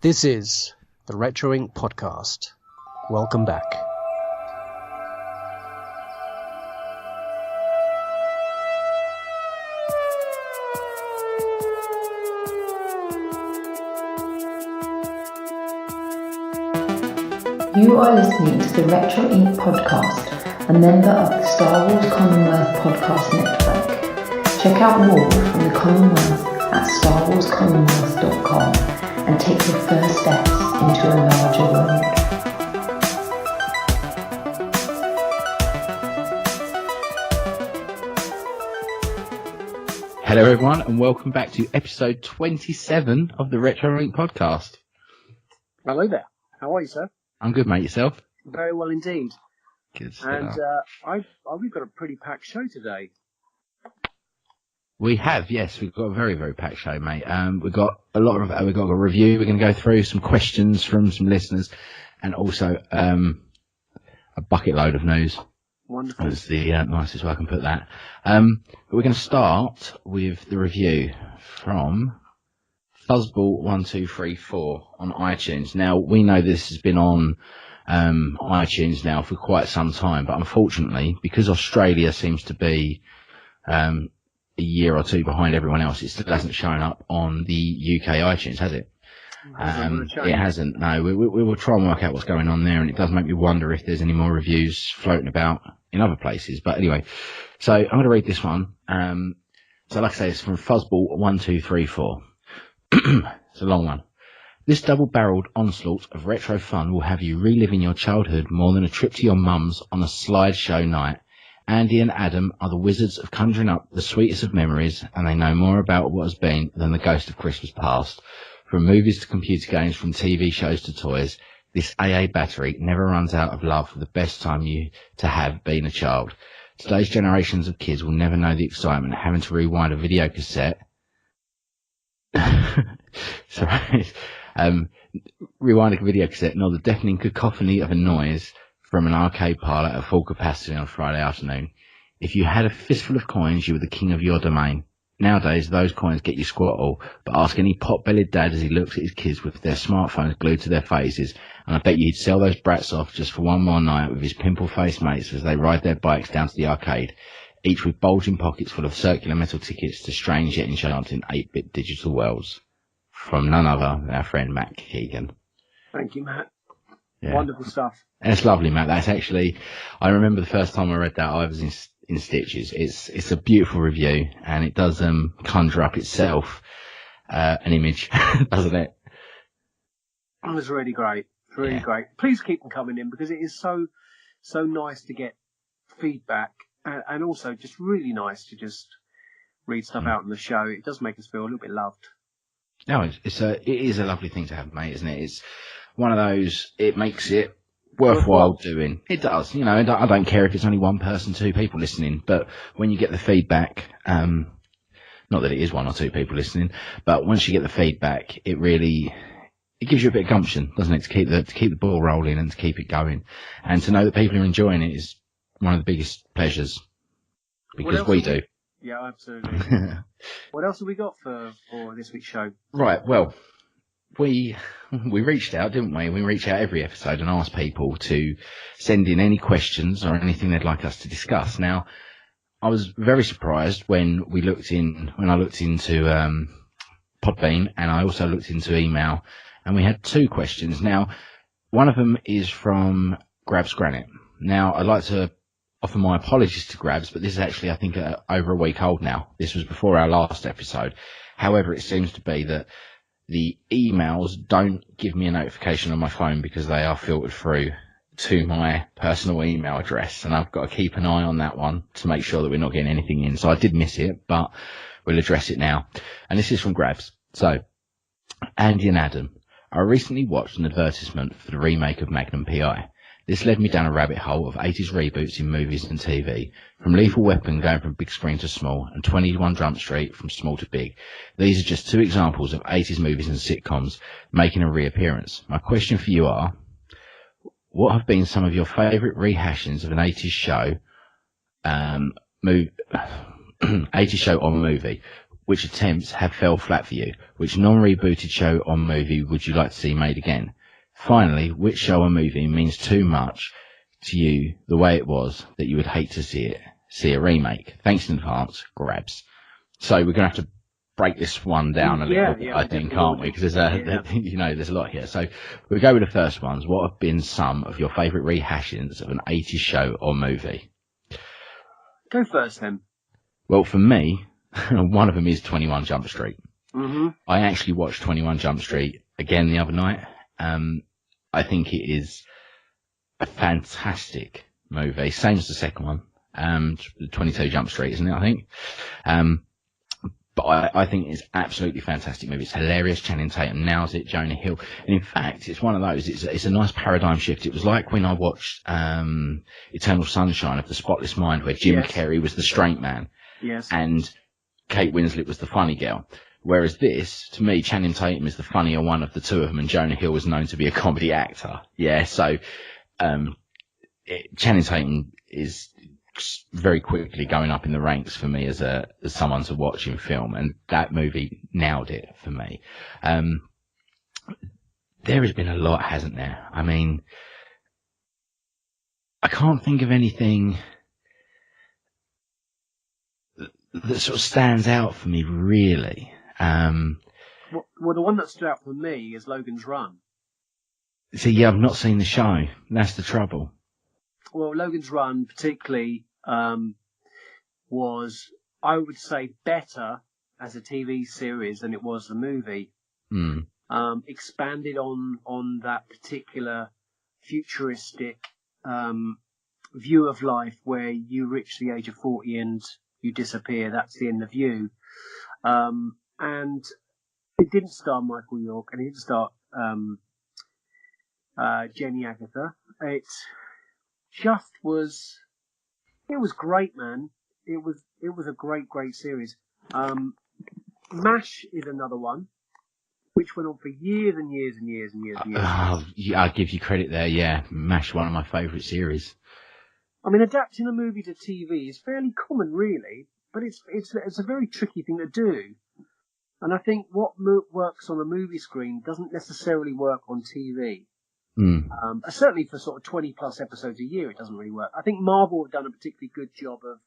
This is the Retro Inc. podcast. Welcome back. You are listening to the Retro Inc. podcast, a member of the Star Wars Commonwealth podcast network. Check out more from the Commonwealth at starwarscommonwealth.com and take your first steps into a larger world. Hello everyone and welcome back to episode 27 of the Retro Inc. podcast. Hello there. How are you, sir? I'm good, mate. Yourself? Very well indeed. Good. And we've got a pretty packed show today. We have, yes. We've got a very, very packed show, mate. We've got a lot of, we've got a review. We're going to go through some questions from some listeners and also a bucket load of news. Wonderful. That's the nicest way I can put that. But we're going to start with the review from Fuzzball1234 on iTunes. Now, we know this has been on iTunes now for quite some time, but unfortunately, because Australia seems to be a year or two behind everyone else, it still hasn't shown up on the UK iTunes, has it? It hasn't, no. We will try and work out what's going on there, and it does make me wonder if there's any more reviews floating about in other places. But anyway, so I'm going to read this one. So like I say, it's from Fuzzball1234. It's a long one. This double-barreled onslaught of retro fun will have you reliving your childhood more than a trip to your mum's on a slideshow night. Andy and Adam are the wizards of conjuring up the sweetest of memories, and they know more about what has been than the ghost of Christmas past. From movies to computer games, from TV shows to toys, this AA battery never runs out of love for the best time to have been a child. Today's generations of kids will never know the excitement of having to rewind a video cassette. Sorry. Rewind a video cassette, nor the deafening cacophony of a noise from an arcade parlour at full capacity on a Friday afternoon. If you had a fistful of coins, you were the king of your domain. Nowadays, those coins get you squat all, but ask any pot-bellied dad as he looks at his kids with their smartphones glued to their faces, and I bet you he'd sell those brats off just for one more night with his pimple-faced mates as they ride their bikes down to the arcade, each with bulging pockets full of circular metal tickets to strange yet enchanting 8-bit digital worlds. From none other than our friend Matt Keegan. Thank you, Matt. Yeah. Wonderful stuff. And it's lovely, Matt. That's actually, I remember the first time I read that, I was in stitches. It's a beautiful review, and it does conjure up itself an image, doesn't it? It was really great. Really great. Please keep them coming in, because it is so nice to get feedback, and also just really nice to just read stuff out on the show. It does make us feel a little bit loved. No, it is a lovely thing to have, mate, isn't it? It's one of those, it makes it worthwhile doing. It does, you know. I don't care if it's only one person, two people listening, but when you get the feedback, not that it is one or two people listening, but once you get the feedback, it gives you a bit of gumption, doesn't it, to keep the ball rolling and to keep it going, and to know that people are enjoying it is one of the biggest pleasures, because we do. Yeah, absolutely. What else have we got for this week's show? Right, well, we reached out, didn't we? We reach out every episode and ask people to send in any questions or anything they'd like us to discuss. Now, I was very surprised when I looked into Podbean, and I also looked into email, and we had two questions. Now, one of them is from Grabs Granite. Now, I'd like to offer my apologies to Grabs, but this is actually, I think, over a week old now. This was before our last episode. However, it seems to be that the emails don't give me a notification on my phone because they are filtered through to my personal email address, and I've got to keep an eye on that one to make sure that we're not getting anything in. So I did miss it, but we'll address it now. And this is from Grabs. So, Andy and Adam, I recently watched an advertisement for the remake of Magnum P.I. This led me down a rabbit hole of 80s reboots in movies and TV, from Lethal Weapon going from big screen to small, and 21 Jump Street from small to big. These are just two examples of 80s movies and sitcoms making a reappearance. My question for you are, what have been some of your favourite rehashings of an 80s show, 80s show or movie? which attempts have fell flat for you? Which non-rebooted show or movie would you like to see made again? Finally, which show or movie means too much to you the way it was that you would hate to see a remake? Thanks in advance, Grabs. So we're going to have to break this one down a little bit, I think, can't we? Because there's a lot here. So we'll go with the first ones. What have been some of your favourite rehashings of an 80s show or movie? Go first, then. Well, for me, one of them is 21 Jump Street. Mm-hmm. I actually watched 21 Jump Street again the other night. I think it is a fantastic movie. Same as the second one. 22 Jump Street, isn't it, I think? But I think it's absolutely fantastic movie. It's hilarious. Channing Tatum nails it. Jonah Hill. And in fact, it's one of those. It's a nice paradigm shift. It was like when I watched Eternal Sunshine of the Spotless Mind, where Jim Carrey was the straight man. Yes. And Kate Winslet was the funny girl. Whereas this, to me, Channing Tatum is the funnier one of the two of them, and Jonah Hill was known to be a comedy actor. Yeah, so Channing Tatum is very quickly going up in the ranks for me as someone to watch in film, and that movie nailed it for me. There has been a lot, hasn't there? I mean, I can't think of anything that sort of stands out for me, really. Well, the one that stood out for me is Logan's Run. See, yeah, I've not seen the show. That's the trouble. Well, Logan's Run particularly was, I would say, better as a TV series than it was a movie. Mm. Expanded on that particular futuristic view of life where you reach the age of 40 and you disappear. That's the end of you. And it didn't star Michael York, and it didn't star Jenny Agatha. It just was. It was great, man. It was a great series. MASH is another one, which went on for years and years and years and years and years. Yeah, I'll give you credit there. Yeah, MASH, one of my favourite series. I mean, adapting a movie to TV is fairly common, really, but it's a very tricky thing to do. And I think what works on a movie screen doesn't necessarily work on TV. Mm. Certainly for sort of 20 plus episodes a year, it doesn't really work. I think Marvel have done a particularly good job of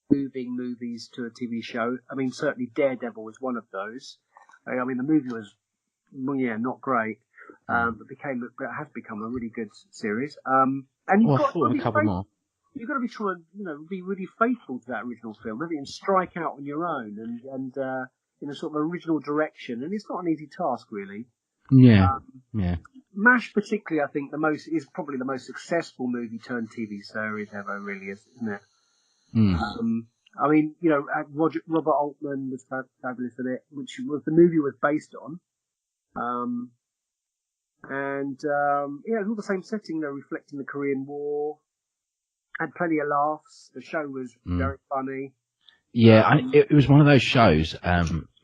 moving movies to a TV show. I mean, certainly Daredevil was one of those. I mean, the movie was, not great, but has become a really good series. And you've got to be a couple more. You've got to be trying, be really faithful to that original film, and strike out on your own and in a sort of original direction. And it's not an easy task, really. Yeah. MASH, particularly, I think is probably the most successful movie turned TV series ever, really, isn't it? Mm. I mean, Robert Altman was fabulous in it, which was the movie was based on. It was all the same setting, reflecting the Korean War. Had plenty of laughs. The show was very funny. Yeah, it was one of those shows,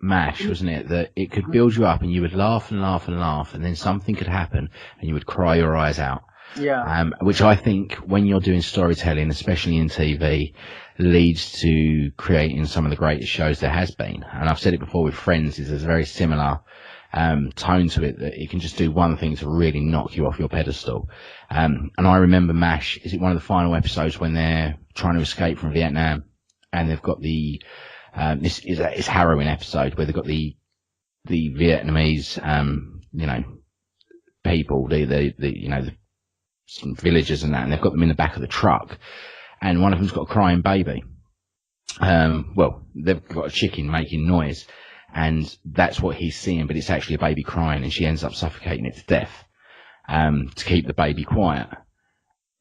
MASH, wasn't it, that it could build you up and you would laugh and laugh and laugh, and then something could happen and you would cry your eyes out. Yeah. Which I think, when you're doing storytelling, especially in TV, leads to creating some of the greatest shows there has been. And I've said it before with Friends, there's a very similar tone to it, that it can just do one thing to really knock you off your pedestal. And I remember MASH, is it one of the final episodes when they're trying to escape from Vietnam? And they've got this is a harrowing episode where they've got the Vietnamese, people, the some villagers and that, and they've got them in the back of the truck, and one of them's got a crying baby. They've got a chicken making noise, and that's what he's seeing, but it's actually a baby crying, and she ends up suffocating it to death, to keep the baby quiet.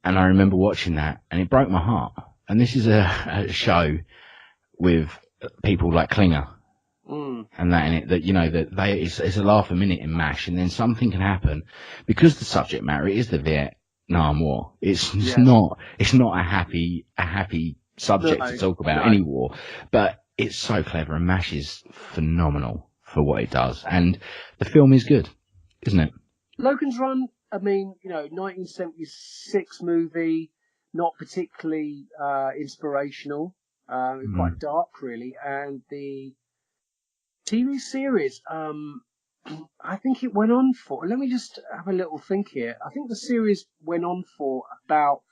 And I remember watching that, and it broke my heart. And this is a show with people like Klinger and that in it, that it's a laugh a minute in MASH, and then something can happen because the subject matter is the Vietnam War. It's not a happy subject to talk about any war, but it's so clever, and MASH is phenomenal for what it does, and the film is good, isn't it? Logan's Run, I mean, 1976 movie. Not particularly inspirational, quite dark, really. And the TV series. I think it went on for. Let me just have a little think here. I think the series went on for about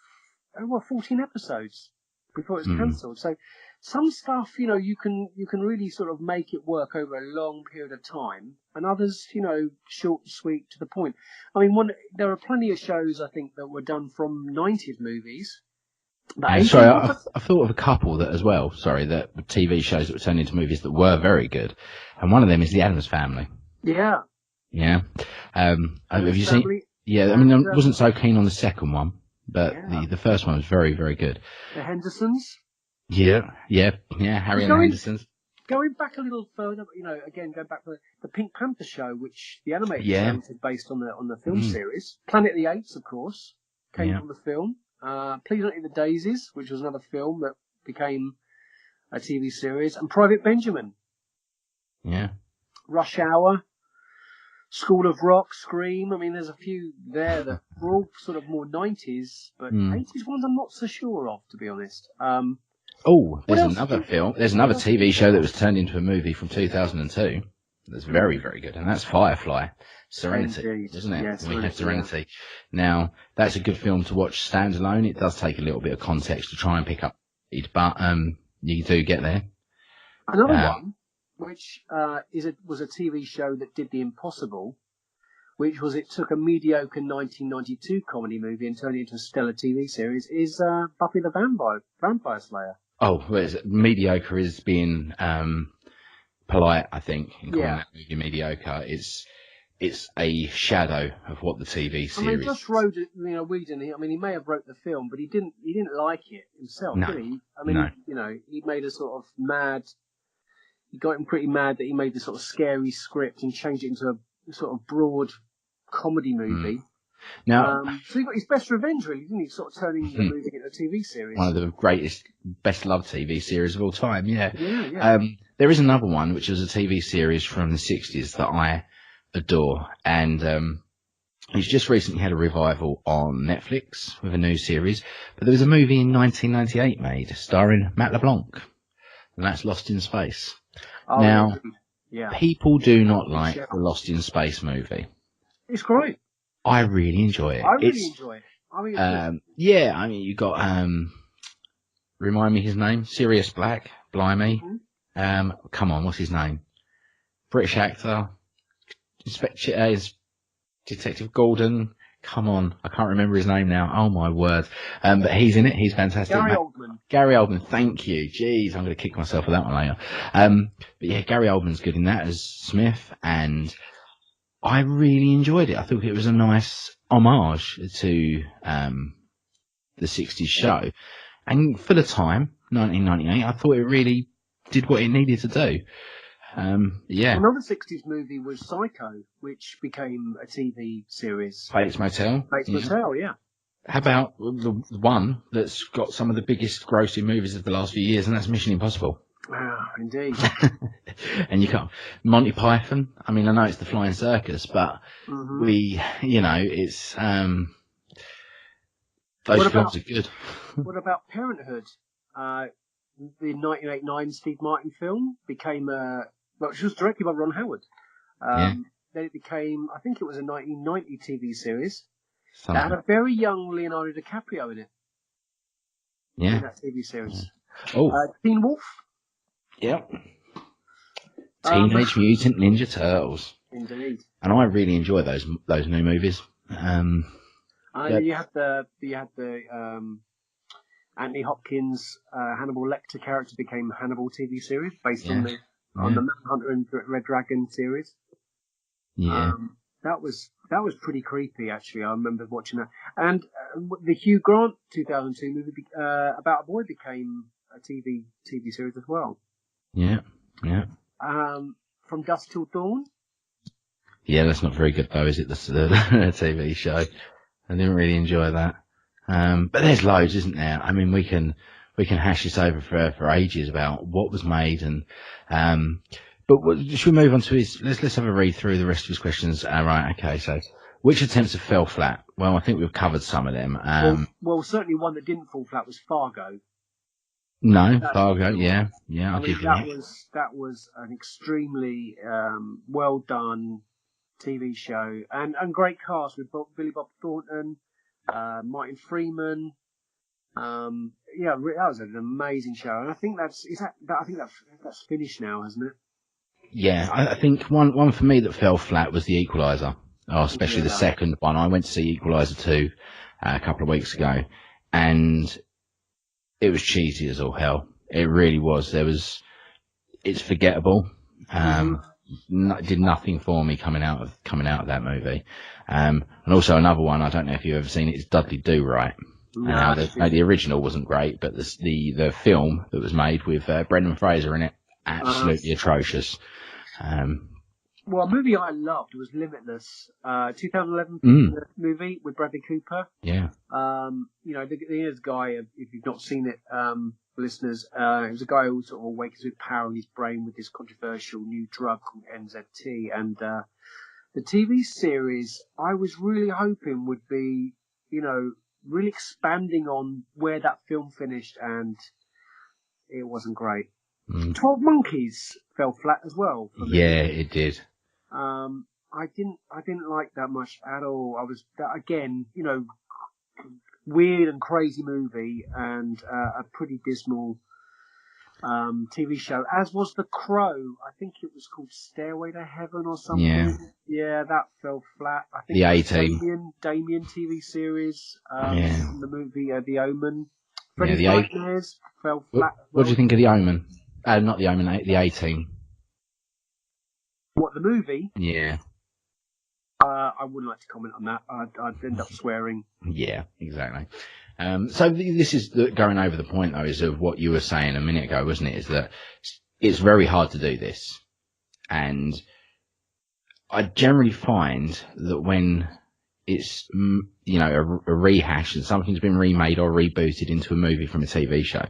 14 episodes before it was cancelled. So some stuff, you can really sort of make it work over a long period of time, and others, short and sweet to the point. I mean, there are plenty of shows I think that were done from 90s movies. Sorry, I thought of a couple that as well. Sorry, that TV shows that were turned into movies that were very good, and one of them is The Addams Family. Yeah. Yeah. Have you seen? Yeah. I mean, I wasn't so keen on the second one, but the first one was very, very good. The Hendersons. Yeah. Harry and the Hendersons. Going back a little further, again, going back to the Pink Panther show, which the animated show is based on the film series. Planet of the Apes, of course, came from the film. Please Don't Eat the Daisies, which was another film that became a TV series, and Private Benjamin. Yeah. Rush Hour, School of Rock, Scream. I mean, there's a few there that were all sort of more 90s, but 80s ones I'm not so sure of, to be honest. There's another film. There's another TV show that was turned into a movie from 2002. That's very, very good, and that's Firefly. Serenity, isn't it? Yes, we have Serenity. Yeah. Now, that's a good film to watch standalone. It does take a little bit of context to try and pick up it, but you do get there. Another one, which was a TV show that did the impossible, which was it took a mediocre 1992 comedy movie and turned it into a stellar TV series, is Buffy the Vampire Slayer. Oh, mediocre is being polite, I think, in calling that movie mediocre. It's a shadow of what the TV series. I mean, Josh Whedon. He may have wrote the film, but he didn't like it himself, did he? I mean, he made a sort of mad. He got him pretty mad that he made this sort of scary script and changed it into a sort of broad comedy movie. Now, so he got his best revenge, really, didn't he? Sort of turning the movie into a TV series. One of the greatest, best loved TV series of all time. Yeah. Yeah. There is another one which was a TV series from the 60s that I adore, and he's just recently had a revival on Netflix with a new series. But there was a movie in 1998 made starring Matt LeBlanc, and that's Lost in Space. Oh, now, people do not like the Lost in Space movie. It's great. I really enjoy it. I really enjoy it. I mean, you got remind me his name, Sirius Black, blimey. Come on, what's his name? British actor, Detective Gordon. Come on, I can't remember his name now. Oh my word! But he's in it. He's fantastic. Gary Oldman. Thank you. Jeez, I'm going to kick myself for that one later. But yeah, Gary Oldman's good in that as Smith, and I really enjoyed it. I thought it was a nice homage to the 60s show, and for the time, 1998, I thought it really did what it needed to do. Another 60s movie was Psycho, which became a TV series. Bates Motel. Motel, yeah. How about the one that's got some of the biggest grossing movies of the last few years, and that's Mission Impossible. Ah, indeed. And you can't. Monty Python. I mean, I know it's the Flying Circus, but it's those films are good. What about Parenthood? The 1989 Steve Martin film became which was directed by Ron Howard. Then it became, I think it was a 1990 TV series. That had a very young Leonardo DiCaprio in it. Yeah. In that TV series. Yeah. Teen Wolf. Yep. Teenage Mutant Ninja Turtles. Indeed. And I really enjoy those new movies. You had the Anthony Hopkins Hannibal Lecter character became Hannibal TV series based on the Manhunter and Red Dragon series. Yeah. That was pretty creepy, actually. I remember watching that. And the Hugh Grant 2002 movie About a Boy became a TV series as well. Yeah. From Dusk Till Dawn. Yeah, that's not very good though, is it? The TV show. I didn't really enjoy that. But there's loads, isn't there? I mean, we can hash this over for ages about what was made and, but should we move on to his, let's have a read through the rest of his questions. Right. Okay. So which attempts have fell flat? Well, I think we've covered some of them. Well, certainly one that didn't fall flat was Fargo. No, Fargo, yeah, I I'll mean, give you that. that was an extremely well done TV show and great cast with Billy Bob Thornton, Martin Freeman. That was an amazing show, and I think that's finished now, hasn't it? Yeah, I think one for me that fell flat was The Equalizer, especially the second one. I went to see Equalizer 2 a couple of weeks ago, and it was cheesy as all hell. It really was. It's forgettable. Did nothing for me coming out of that movie. And also another one, I don't know if you've ever seen it, is Dudley Do Right. No, The original wasn't great, but the film that was made with Brendan Fraser in it, absolutely atrocious. Well, a movie I loved was Limitless, 2011 movie with Bradley Cooper. Yeah. There's a guy, if you've not seen it, listeners, it was a guy who sort of awakens with power in his brain with this controversial new drug called NZT. And the TV series, I was really hoping would be, really expanding on where that film finished, and it wasn't great. 12 Monkeys fell flat as well. Yeah, it did. I didn't like that much at all. I was again, weird and crazy movie and a pretty dismal TV show. As was The Crow. I think it was called Stairway to Heaven or something. Yeah, that fell flat. I think the A-Team. Damien TV series. The movie The Omen. Freddy's the Nightmares fell flat. What do you think of The Omen? Not The Omen, the A-Team. What, the movie? Yeah. I wouldn't like to comment on that. I'd end up swearing. Yeah, exactly. So this is going over the point, though, is of what you were saying a minute ago, wasn't it? Is that it's very hard to do this. And I generally find that when it's, a rehash and something's been remade or rebooted into a movie from a TV show,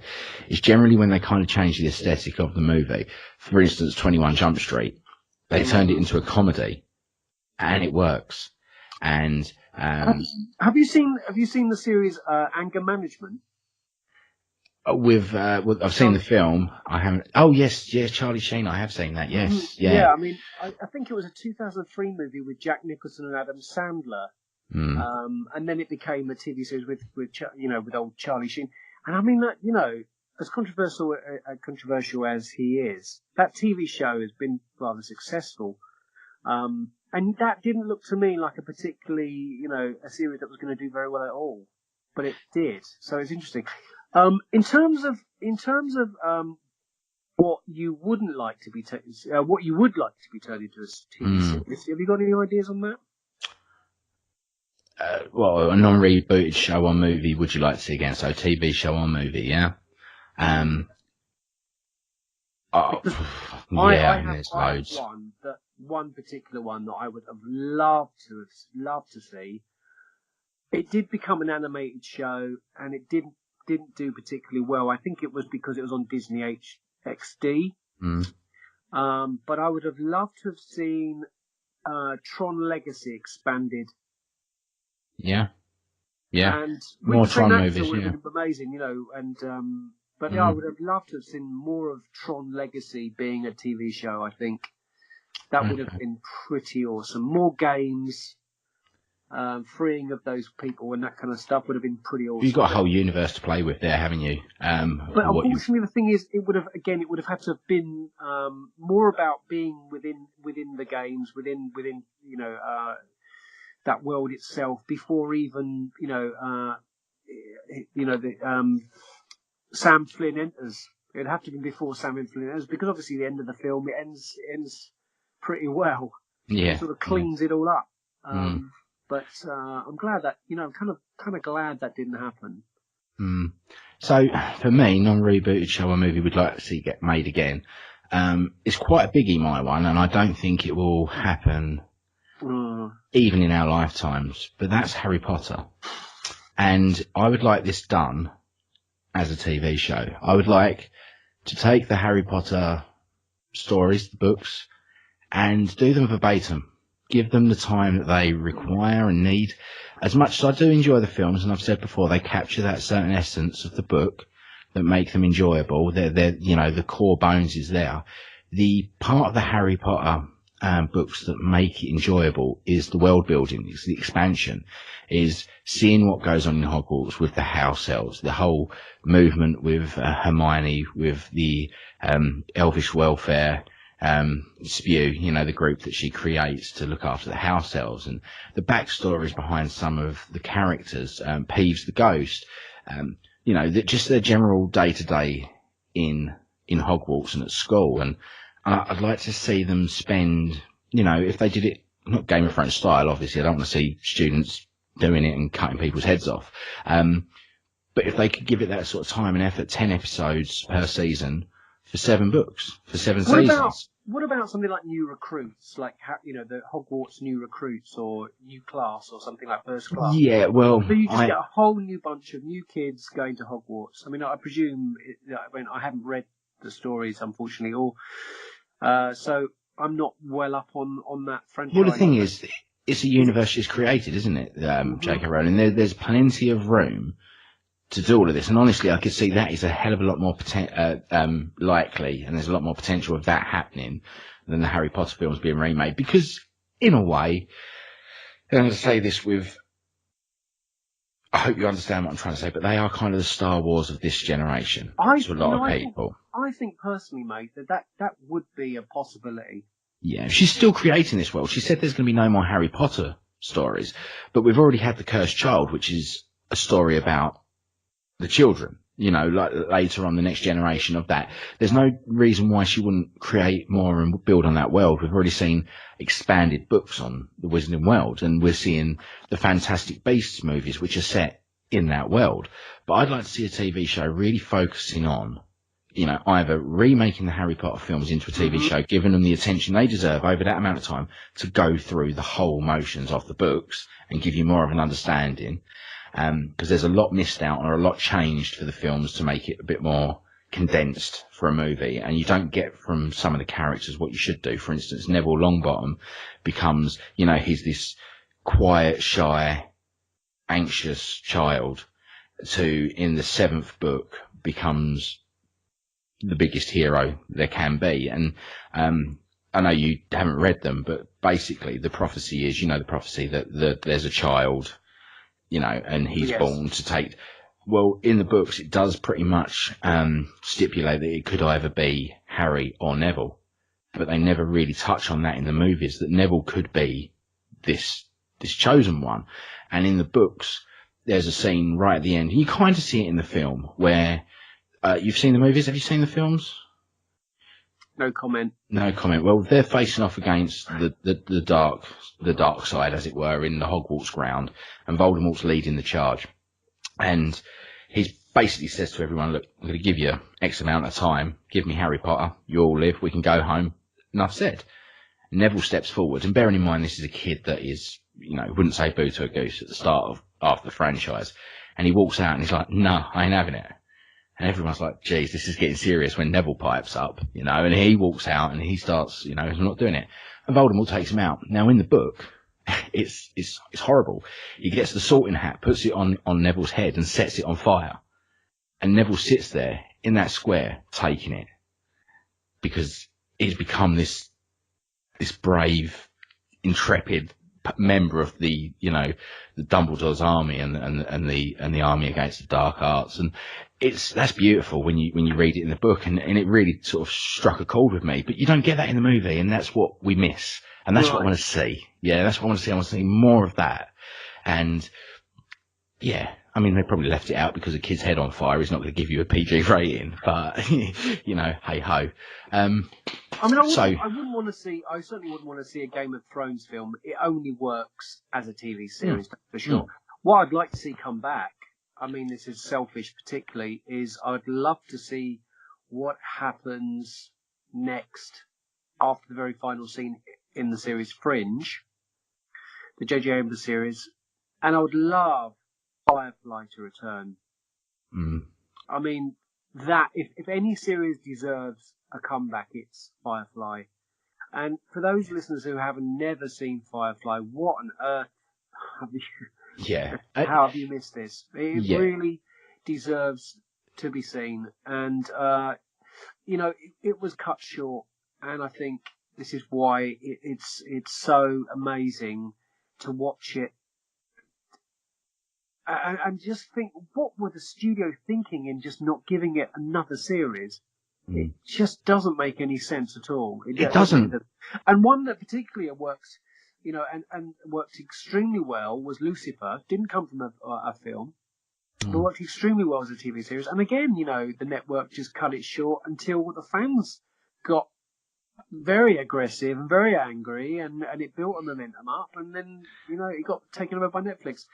it's generally when they kind of change the aesthetic of the movie. For instance, 21 Jump Street. They turned it into a comedy, and it works. And have you seen the series Anger Management? I've seen the film. I haven't. Oh yes, Charlie Sheen. I have seen that. Yes, yeah. I mean, I think it was a 2003 movie with Jack Nicholson and Adam Sandler, and then it became a TV series with old Charlie Sheen. And I mean that as controversial as he is, that TV show has been rather successful. And that didn't look to me like a particularly, a series that was going to do very well at all, but it did. So it's interesting. In terms of what you wouldn't like to be what you would like to be turned into a TV series, have you got any ideas on that? Well, a non-rebooted show or movie would you like to see again? So TV show or movie, yeah. I there's loads. One particular one that I would have loved to see. It did become an animated show, and it didn't do particularly well. I think it was because it was on Disney XD. But I would have loved to have seen Tron Legacy expanded. Yeah. And more Tron movies. Would have been amazing, But I would have loved to have seen more of Tron Legacy being a TV show, I think. That would have been pretty awesome. More games, freeing of those people and that kind of stuff would have been pretty awesome. You've got a whole universe to play with there, haven't you? But unfortunately, the thing is, it would have had to have been more about being within the games, within that world itself, before even Sam Flynn enters. It'd have to be before Sam Flynn enters, because obviously the end of the film, it ends pretty well. Yeah. It sort of cleans it all up. But I'm glad that, kind of glad that didn't happen. So for me, non-rebooted show or movie we'd like to see get made again. It's quite a biggie, my one, and I don't think it will happen even in our lifetimes. But that's Harry Potter, and I would like this done as a TV show. I would like to take the Harry Potter stories, the books, and do them verbatim. Give them the time that they require and need. As much as I do enjoy the films, and I've said before, they capture that certain essence of the book, that make them enjoyable. They're you know, the core bones is there. The part of the Harry Potter books that make it enjoyable is the world building, is the expansion, is seeing what goes on in Hogwarts with the house elves, the whole movement with Hermione, with the elvish welfare spew, you know, the group that she creates to look after the house elves, and the backstories behind some of the characters, Peeves the ghost, you know, just their general day-to-day in Hogwarts and at school. And I'd like to see them spend, you know, if they did it, not Game of Thrones style, obviously, I don't want to see students doing it and cutting people's heads off. But if they could give it that sort of time and effort, 10 episodes per season for 7 books, for 7 seasons. What about something like New Recruits, like, you know, the Hogwarts New Recruits or New Class or something like First Class? Yeah, well, so you just get a whole new bunch of new kids going to Hogwarts. I mean, I presume, I haven't read the stories, unfortunately, so I'm not well up on that franchise. Well, the thing is, it's a universe she's created, isn't it, J.K. Rowling? There's plenty of room to do all of this, and honestly, I could see that is a hell of a lot more likely, and there's a lot more potential of that happening than the Harry Potter films being remade. Because, in a way, and I'm going to say this with, I hope you understand what I'm trying to say, but they are kind of the Star Wars of this generation to a lot of people. I think personally, mate, that would be a possibility. Yeah, she's still creating this world. She said there's going to be no more Harry Potter stories, but we've already had The Cursed Child, which is a story about the children, you know, like later on the next generation of that. There's no reason why she wouldn't create more and build on that world. We've already seen expanded books on the Wizarding World, and we're seeing the Fantastic Beasts movies, which are set in that world. But I'd like to see a TV show really focusing on, you know, either remaking the Harry Potter films into a TV show, giving them the attention they deserve over that amount of time to go through the whole motions of the books and give you more of an understanding. Because there's a lot missed out or a lot changed for the films to make it a bit more condensed for a movie, and you don't get from some of the characters what you should do. For instance, Neville Longbottom becomes, you know, he's this quiet, shy, anxious child to, in the 7th book, becomes the biggest hero there can be. And I know you haven't read them, but basically the prophecy is, you know, the prophecy that there's a child, you know, and he's born to take. Well, in the books, it does pretty much stipulate that it could either be Harry or Neville, but they never really touch on that in the movies, that Neville could be this chosen one. And in the books, there's a scene right at the end. You kind of see it in the film where you've seen the movies. Have you seen the films? No comment. No comment. Well, they're facing off against the dark side, as it were, in the Hogwarts ground, and Voldemort's leading the charge. And he basically says to everyone, look, I'm going to give you X amount of time. Give me Harry Potter. You all live. We can go home. Enough said. Neville steps forward, and bearing in mind this is a kid that is, you know, wouldn't say boo to a goose at the start of after the franchise. And he walks out and he's like, no, I ain't having it. And everyone's like, geez, this is getting serious when Neville pipes up, you know, and he walks out and he starts, you know, I'm not doing it. And Voldemort takes him out. Now, in the book, it's horrible. He gets the sorting hat, puts it on Neville's head and sets it on fire. And Neville sits there in that square taking it because he's become this brave, intrepid member of the, you know, the Dumbledore's army and the army against the dark arts. And that's beautiful when you read it in the book, and it really sort of struck a chord with me. But you don't get that in the movie, and that's what we miss. And that's what I want to see. Yeah, that's what I want to see. I want to see more of that. And yeah, I mean, they probably left it out because a kid's head on fire is not going to give you a PG rating, but you know, hey ho. I mean, I certainly wouldn't want to see a Game of Thrones film. It only works as a TV series, for sure. What I'd like to see come back, I mean, this is selfish particularly, is I'd love to see what happens next after the very final scene in the series Fringe, the J.J. Abrams series, and I would love Firefly to return. I mean, that if any series deserves a comeback, it's Firefly. And for those listeners who have never seen Firefly, what on earth have you? Yeah. How have you missed this? It really deserves to be seen. And it was cut short, and I think this is why it's so amazing to watch it. And just think, what were the studio thinking in just not giving it another series? It just doesn't make any sense at all. It doesn't. And one that particularly works, and worked extremely well was Lucifer. Didn't come from a film, but worked extremely well as a TV series. And again, the network just cut it short until the fans got very aggressive and very angry, and it built a momentum up, and then it got taken over by Netflix.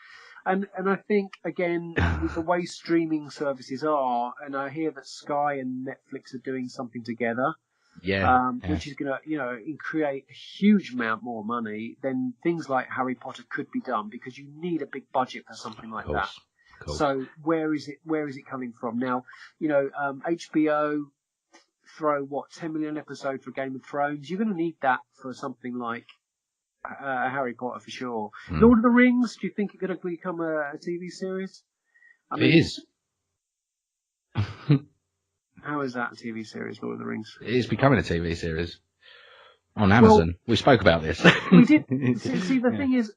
And I think, again, with the way streaming services are, and I hear that Sky and Netflix are doing something together, which is going to, create a huge amount more money, then things like Harry Potter could be done, because you need a big budget for something like that. Cool. So where is it coming from? Now, HBO throw 10 million episodes for Game of Thrones. You're going to need that for something like Harry Potter for sure. Lord of the Rings, do you think it's going to become a TV series? It is. How is that a TV series, Lord of the Rings? It is becoming a TV series on Amazon. Well, we spoke about this. We did. See, the thing is,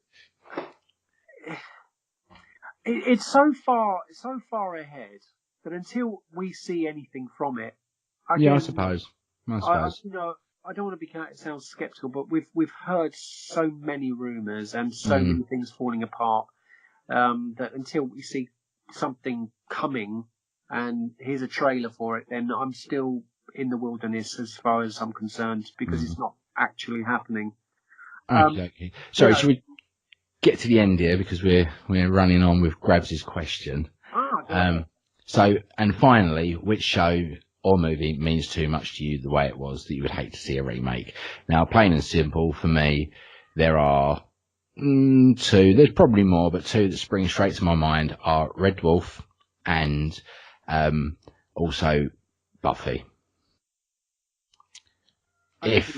it's so far ahead that until we see anything from it, I suppose. I don't want to sound sceptical, but we've heard so many rumours and so many things falling apart that until we see something coming and here's a trailer for it, then I'm still in the wilderness as far as I'm concerned, because it's not actually happening. Okay. Sorry, should we get to the end here, because we're running on with Grabs' question. So, and finally, which show or movie means too much to you the way it was that you would hate to see a remake? Now, plain and simple, for me, there are two, there's probably more, but two that spring straight to my mind are Red Dwarf and also Buffy. If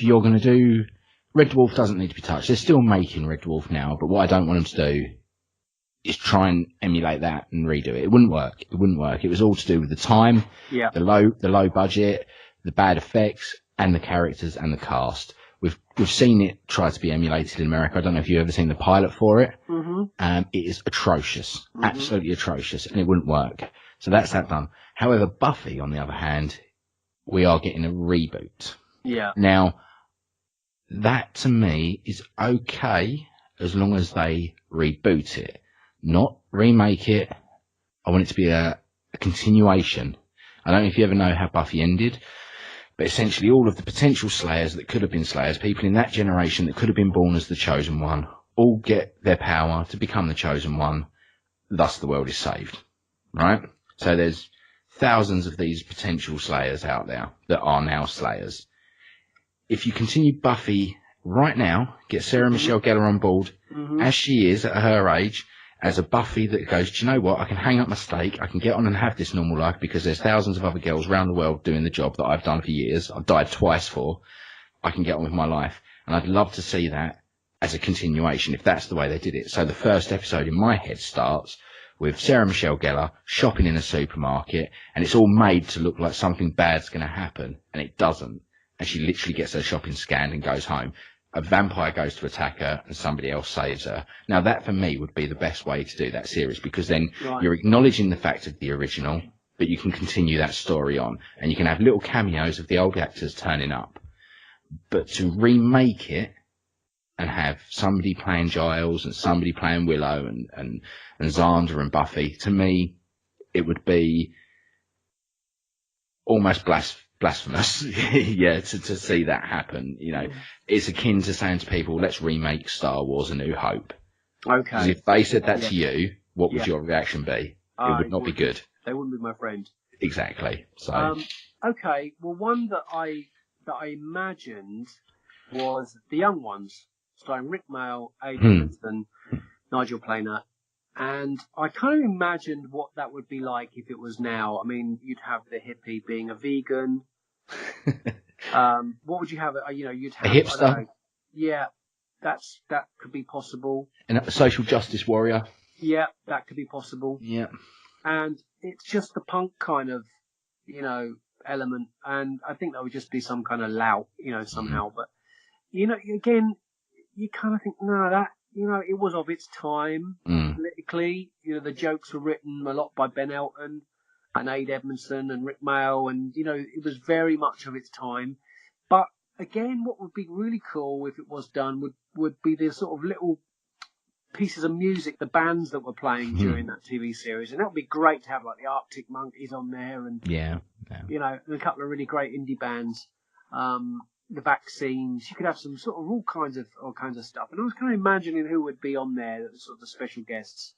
you're going to do, Red Dwarf doesn't need to be touched. They're still making Red Dwarf now, but what I don't want them to do is try and emulate that and redo it. It wouldn't work. It was all to do with the time, the low budget, the bad effects, and the characters and the cast. We've seen it try to be emulated in America. I don't know if you've ever seen the pilot for it. It is atrocious, absolutely atrocious, and it wouldn't work. So that's that done. However, Buffy, on the other hand, we are getting a reboot. Yeah. Now, that to me is okay as long as they reboot it. Not remake it. I want it to be a continuation. I don't know if you ever know how Buffy ended, but essentially all of the potential Slayers that could have been Slayers, people in that generation that could have been born as the Chosen One, all get their power to become the Chosen One. Thus the world is saved. Right? So there's thousands of these potential Slayers out there that are now Slayers. If you continue Buffy right now, get Sarah Michelle Gellar on board, as she is at her age, as a Buffy that goes, do you know what, I can hang up my stake, I can get on and have this normal life because there's thousands of other girls around the world doing the job that I've done for years, I've died twice for, I can get on with my life. And I'd love to see that as a continuation, if that's the way they did it. So the first episode in my head starts with Sarah Michelle Gellar shopping in a supermarket, and it's all made to look like something bad's going to happen, and it doesn't. And she literally gets her shopping scanned and goes home. A vampire goes to attack her and somebody else saves her. Now that for me would be the best way to do that series, because then you're acknowledging the fact of the original, but you can continue that story on, and you can have little cameos of the old actors turning up. But to remake it and have somebody playing Giles and somebody playing Willow and Xander and Buffy, to me, it would be almost blasphemous, to see that happen. It's akin to saying to people, let's remake Star Wars A New Hope. Okay. Because if they said that to you, what would your reaction be? It would not be good. They wouldn't be my friend. Exactly. So. Okay. Well, one that I imagined was The Young Ones, starring Rick Mayall, Aidan Winston, Nigel Planer. And I kind of imagined what that would be like if it was now. I mean, you'd have the hippie being a vegan. What would you have? You'd have a hipster. That could be possible. And a social justice warrior. Yeah, that could be possible. Yeah. and it's just the punk kind of, element, and I think that would just be some kind of lout, somehow. But again, you kind of think, no, that it was of its time politically. The jokes were written a lot by Ben Elton and Ade Edmondson and Rick Mail, and it was very much of its time. But again, what would be really cool if it was done would be the sort of little pieces of music, the bands that were playing during that TV series, and that would be great to have, like the Arctic Monkeys on there, and and a couple of really great indie bands, the Vaccines. You could have some sort of all kinds of stuff, and I was kind of imagining who would be on there, sort of the special guests.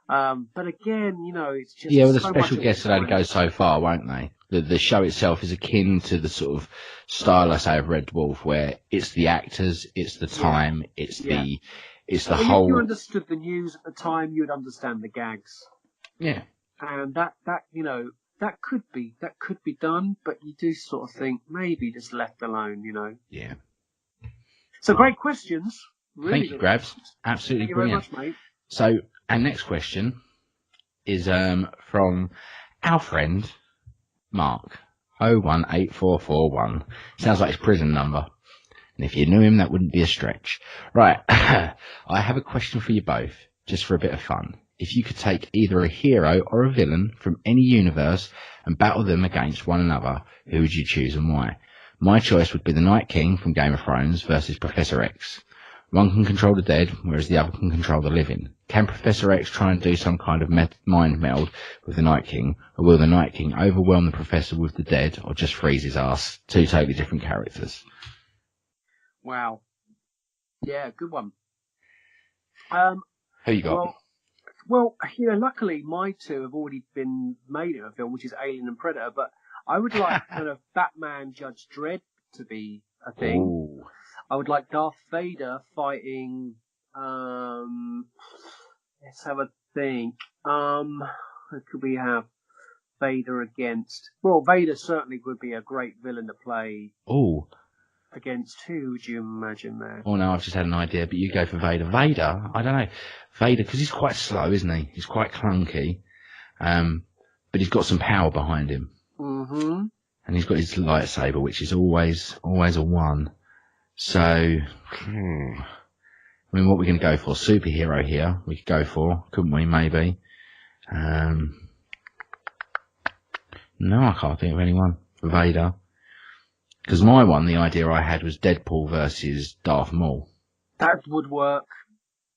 But again, it's just the so special much guests will only go so far, won't they? The show itself is akin to the sort of style I say of Red Dwarf, where it's the actors, it's the time, it's the whole. If you understood the news at the time, you'd understand the gags. Yeah. And that could be done, but you do sort of think maybe just left alone, Yeah. So great questions. Really Thank you, Grabs. Absolutely Thank you brilliant. very much, mate. So our next question is from our friend Mark 018441. Sounds like his prison number. And if you knew him, that wouldn't be a stretch. Right. I have a question for you both, just for a bit of fun. If you could take either a hero or a villain from any universe and battle them against one another, who would you choose and why? My choice would be the Night King from Game of Thrones versus Professor X. One can control the dead, whereas the other can control the living. Can Professor X try and do some kind of mind meld with the Night King, or will the Night King overwhelm the Professor with the dead, or just freeze his ass? Two totally different characters. Wow. Yeah, good one. Who you got? Well, luckily my two have already been made in a film, which is Alien and Predator, but I would like kind of Batman Judge Dredd to be a thing. Ooh. I would like Darth Vader fighting, let's have a think. Who could we have Vader against? Well, Vader certainly would be a great villain to play. Ooh. Against who would you imagine there? Oh no, I've just had an idea, but you go for Vader. Vader, I don't know. Vader, because he's quite slow, isn't he? He's quite clunky. But he's got some power behind him. Mm-hmm. And he's got his lightsaber, which is always a one. So, I mean, what are we going to go for? Superhero here, we could go for, couldn't we, maybe? No, I can't think of anyone for Vader. Because my one, the idea I had was Deadpool versus Darth Maul. That would work.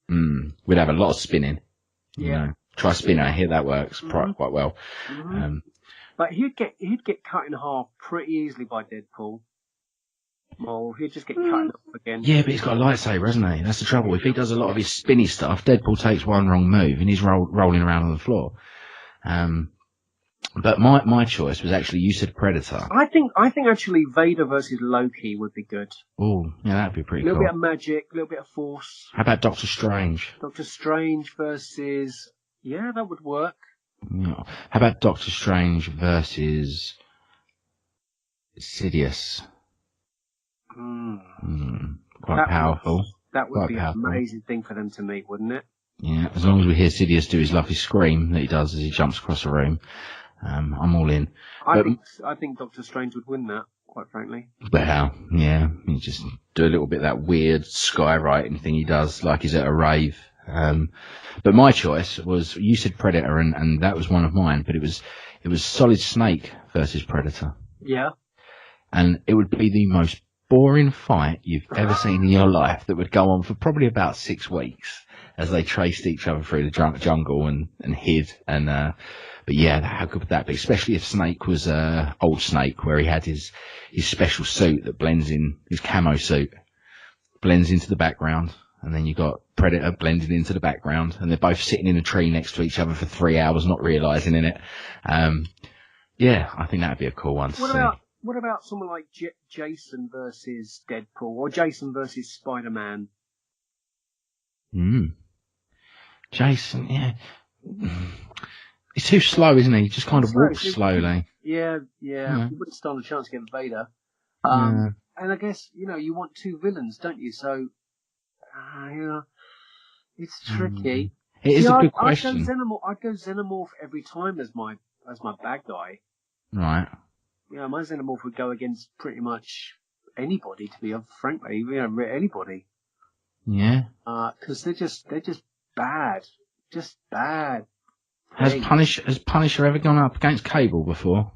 We'd have a lot of spinning. Yeah. Try spinner, here that works quite well. Mm-hmm. But he'd get cut in half pretty easily by Deadpool. Maul, he'd just get cut in half again. Yeah, but he's got a lightsaber, hasn't he? That's the trouble. If he does a lot of his spinny stuff, Deadpool takes one wrong move and he's rolling around on the floor. But my choice was actually, you said Predator. I think actually Vader versus Loki would be good. Oh, yeah, that'd be pretty cool. A little bit of magic, a little bit of force. How about Doctor Strange? Doctor Strange versus... Yeah, that would work. Yeah. How about Doctor Strange versus Sidious? Quite powerful. That would be an amazing thing for them to meet, wouldn't it? Yeah, as long as we hear Sidious do his lovely scream that he does as he jumps across the room, I'm all in. I think Doctor Strange would win that, quite frankly. Well, yeah, he just do a little bit of that weird skywriting thing he does, like he's at a rave. But my choice was, you said Predator, and that was one of mine, but it was Solid Snake versus Predator. Yeah. And it would be the most boring fight you've ever seen in your life that would go on for probably about 6 weeks as they traced each other through the jungle and hid. But yeah, how good would that be? Especially if Snake was old Snake, where he had his special suit that blends in, his camo suit, blends into the background. And then you got Predator blended into the background, and they're both sitting in a tree next to each other for 3 hours, not realising in it. Yeah, I think that'd be a cool one to see. What about someone like Jason versus Deadpool, or Jason versus Spider-Man? Jason, yeah. He's too slow, isn't he? He just kind of walks slowly. Yeah. You wouldn't stand a chance against Vader. And I guess, you want two villains, don't you? So, it's tricky. It is a good question. I'd go Xenomorph every time as my bad guy. Right. Yeah, my Xenomorph would go against pretty much anybody, to be frankly, anybody. Yeah. Because they're just bad, just bad. Has Punisher ever gone up against Cable before?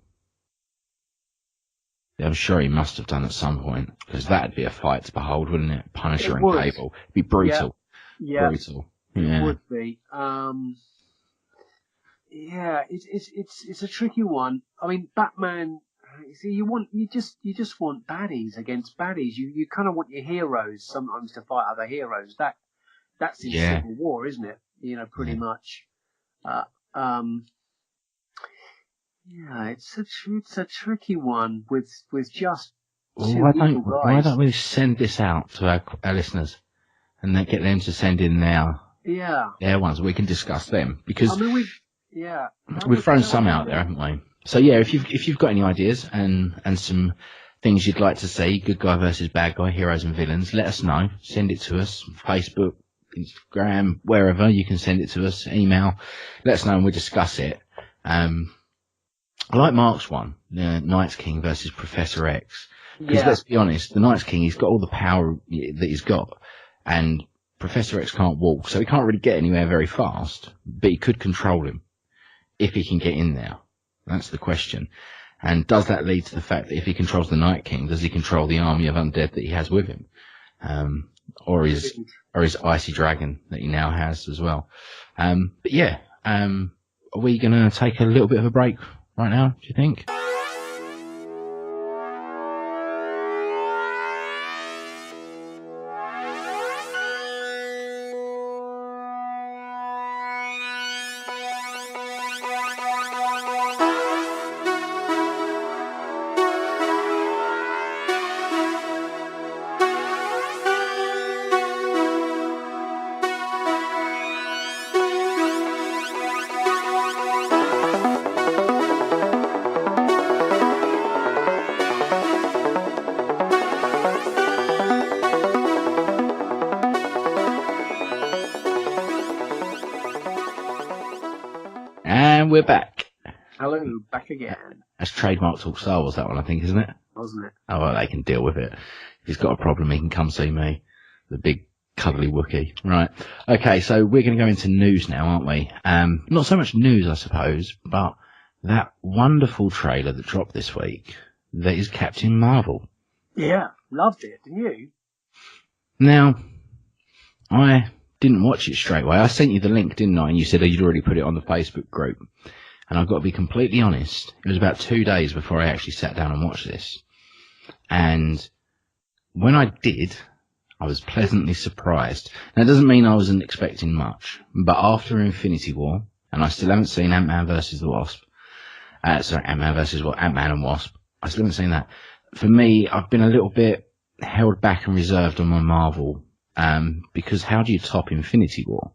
Yeah, I'm sure he must have done at some point, because that'd be a fight to behold, wouldn't it? Punisher and Cable. It'd be brutal. Yeah. Brutal. Yeah. It would be. Yeah, it's a tricky one. I mean, Batman. You see, you just want baddies against baddies. You kind of want your heroes sometimes to fight other heroes. That's in Civil War, isn't it? Pretty much. Yeah, it's a tricky one with just. Well, why don't we send this out to our listeners and then get them to send in their ones? We can discuss them, because we've thrown some out there, haven't we? So yeah, if you've got any ideas and some things you'd like to see, good guy versus bad guy, heroes and villains, let us know. Send it to us, Facebook, Instagram, wherever. You can send it to us, email. Let us know and we'll discuss it. I like Mark's one, the Night's King versus Professor X. Because let's be honest, the Night's King, he's got all the power that he's got, and Professor X can't walk, so he can't really get anywhere very fast, but he could control him if he can get in there. That's the question. And does that lead to the fact that if he controls the Night King, does he control the army of undead that he has with him? Or his icy dragon that he now has as well? But yeah, are we going to take a little bit of a break right now, do you think? And we're back. Hello, back again. That's trademark Talk Star Wars, that one, I think, isn't it? Wasn't it? Oh, well, they can deal with it. If he's got a problem, he can come see me. The big, cuddly Wookiee. Right. Okay, so we're going to go into news now, aren't we? Not so much news, I suppose, but that wonderful trailer that dropped this week, that is Captain Marvel. Yeah, loved it, didn't you? Now, I didn't watch it straight away. I sent you the link, didn't I? And you said you'd already put it on the Facebook group. And I've got to be completely honest, it was about 2 days before I actually sat down and watched this. And when I did, I was pleasantly surprised. Now, it doesn't mean I wasn't expecting much, but after Infinity War, and I still haven't seen Ant-Man versus the Wasp, Ant-Man and Wasp, I still haven't seen that. For me, I've been a little bit held back and reserved on my Marvel, because how do you top Infinity War?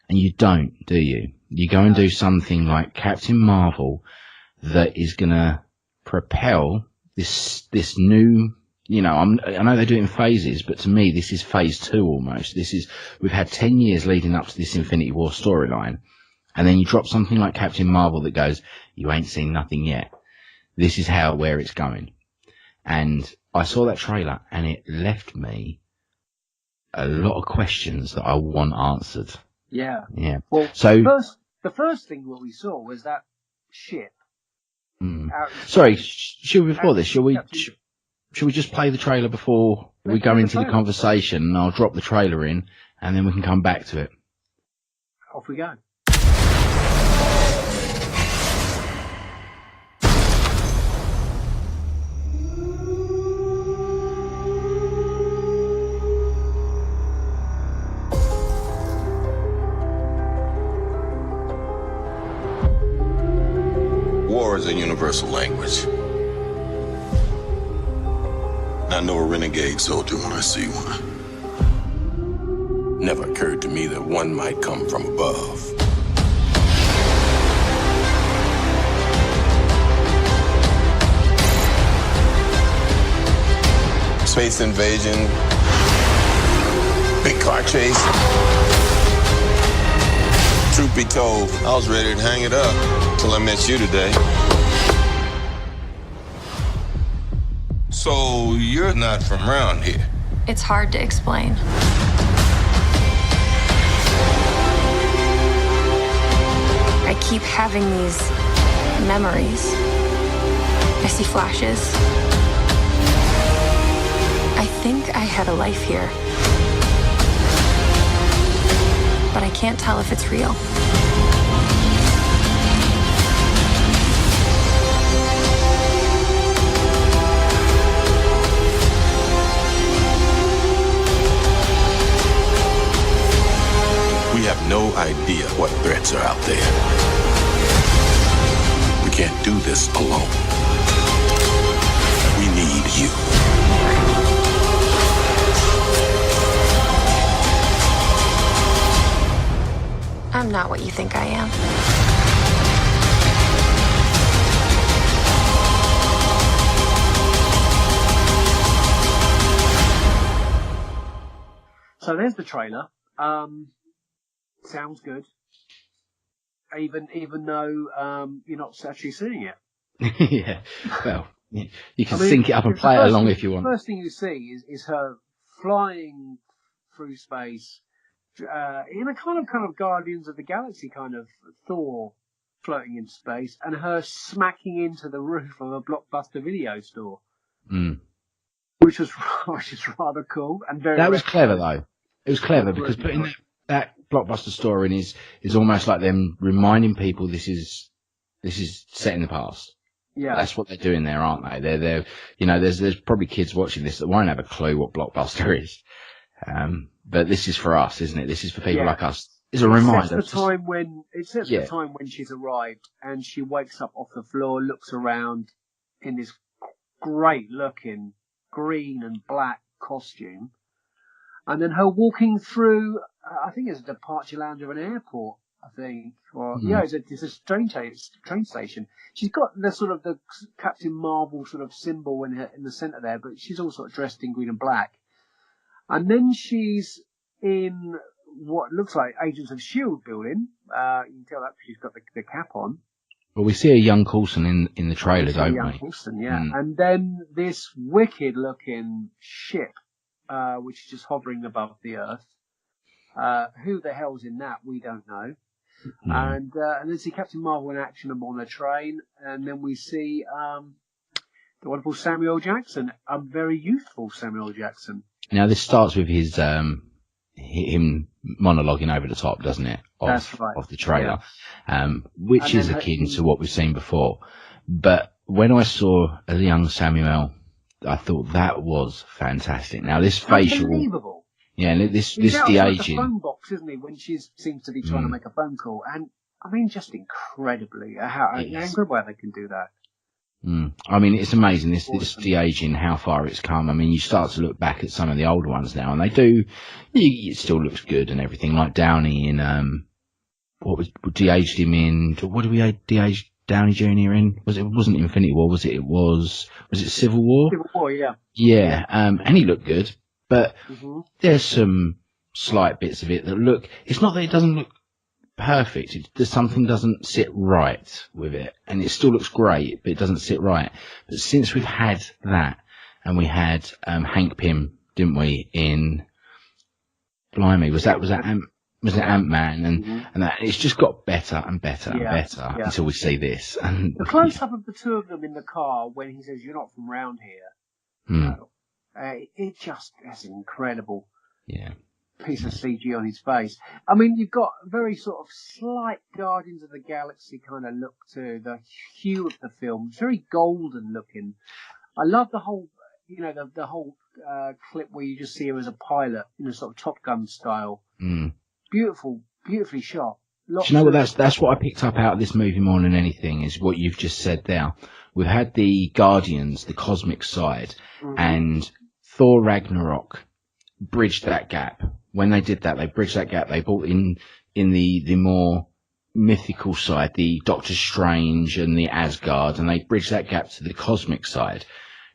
And you don't, do you? You go and do something like Captain Marvel that is going to propel this new, I know they do it in phases, but to me, this is phase 2 almost. We've had 10 years leading up to this Infinity War storyline. And then you drop something like Captain Marvel that goes, you ain't seen nothing yet. This is where it's going. And I saw that trailer and it left me a lot of questions that I want answered. Yeah. Yeah. Well, the first thing what we saw was that ship. Sorry, shall we just play the trailer before we go into the conversation, and I'll drop the trailer in and then we can come back to it. Off we go. War is a universal language. I know a renegade soldier when I see one. Never occurred to me that one might come from above. Space invasion, big car chase. Truth be told, I was ready to hang it up till I met you today. So you're not from around here? It's hard to explain. I keep having these memories. I see flashes. I think I had a life here. But I can't tell if it's real. We have no idea what threats are out there. We can't do this alone. We need you. I'm not what you think I am. So there's the trailer. Sounds good. Even though you're not actually seeing it. Yeah. Well, you can sync it up and play it along if you want. The first thing you see is her flying through space in a kind of Guardians of the Galaxy kind of Thor floating in space, and her smacking into the roof of a Blockbuster video store, which is rather cool and very. That was clever though. It was clever because putting that Blockbuster store in is almost like them reminding people this is set in the past. Yeah, that's what they're doing there, aren't they? They're there's probably kids watching this that won't have a clue what Blockbuster is. But this is for us, isn't it? This is for people like us. It's a reminder. It's the time when she's arrived and she wakes up off the floor, looks around in this great looking green and black costume, and then her walking through. I think it's a departure lounge of an airport. I think, or it's a train station. She's got the sort of the Captain Marvel sort of symbol in the centre there, but she's also dressed in green and black. And then she's in what looks like Agents of S.H.I.E.L.D. building. You can tell that she's got the cap on. Well, we see a young Coulson in the trailer, don't we? Young Coulson, yeah. And then this wicked looking ship, which is just hovering above the Earth. Who the hell's in that? We don't know. And then see Captain Marvel in action on a train, and then we see the wonderful Samuel Jackson, a very youthful Samuel Jackson. Now this starts with his him monologuing over the top, doesn't it? That's right. Of the trailer, which is akin to what we've seen before. But when I saw a young Samuel, I thought that was fantastic. Now this facial, unbelievable. Yeah, this He's out de-aging. the phone box, isn't he? When she seems to be trying to make a phone call, and I mean, just incredibly how incredible they can do that. I mean, it's amazing this de-aging, how far it's come. I mean, you start to look back at some of the older ones now, and they do. It still looks good and everything. Like Downey in what de-aged him in? What did we de-age Downey Jr. in? It wasn't Infinity War, was it? Was it Civil War? Civil War, yeah. Yeah, and he looked good. But there's some slight bits of it that look. It's not that it doesn't look perfect. Something doesn't sit right with it, and it still looks great, but it doesn't sit right. But since we've had that, and we had Hank Pym, didn't we? In blimey, was it Ant-Man, and that it's just got better and better and better until we see this. And the close up of the two of them in the car when he says, "You're not from round here." That's an incredible piece of CG on his face. I mean, you've got a very sort of slight Guardians of the Galaxy kind of look to the hue of the film. It's very golden looking. I love the whole, the whole clip where you just see him as a pilot, sort of Top Gun style. Beautifully shot. Do you know what? That's what I picked up out of this movie more than anything is what you've just said there. We've had the Guardians, the cosmic side, and Thor Ragnarok bridged that gap. When they did that, they bridged that gap. They brought in the more mythical side, the Doctor Strange and the Asgard, and they bridged that gap to the cosmic side.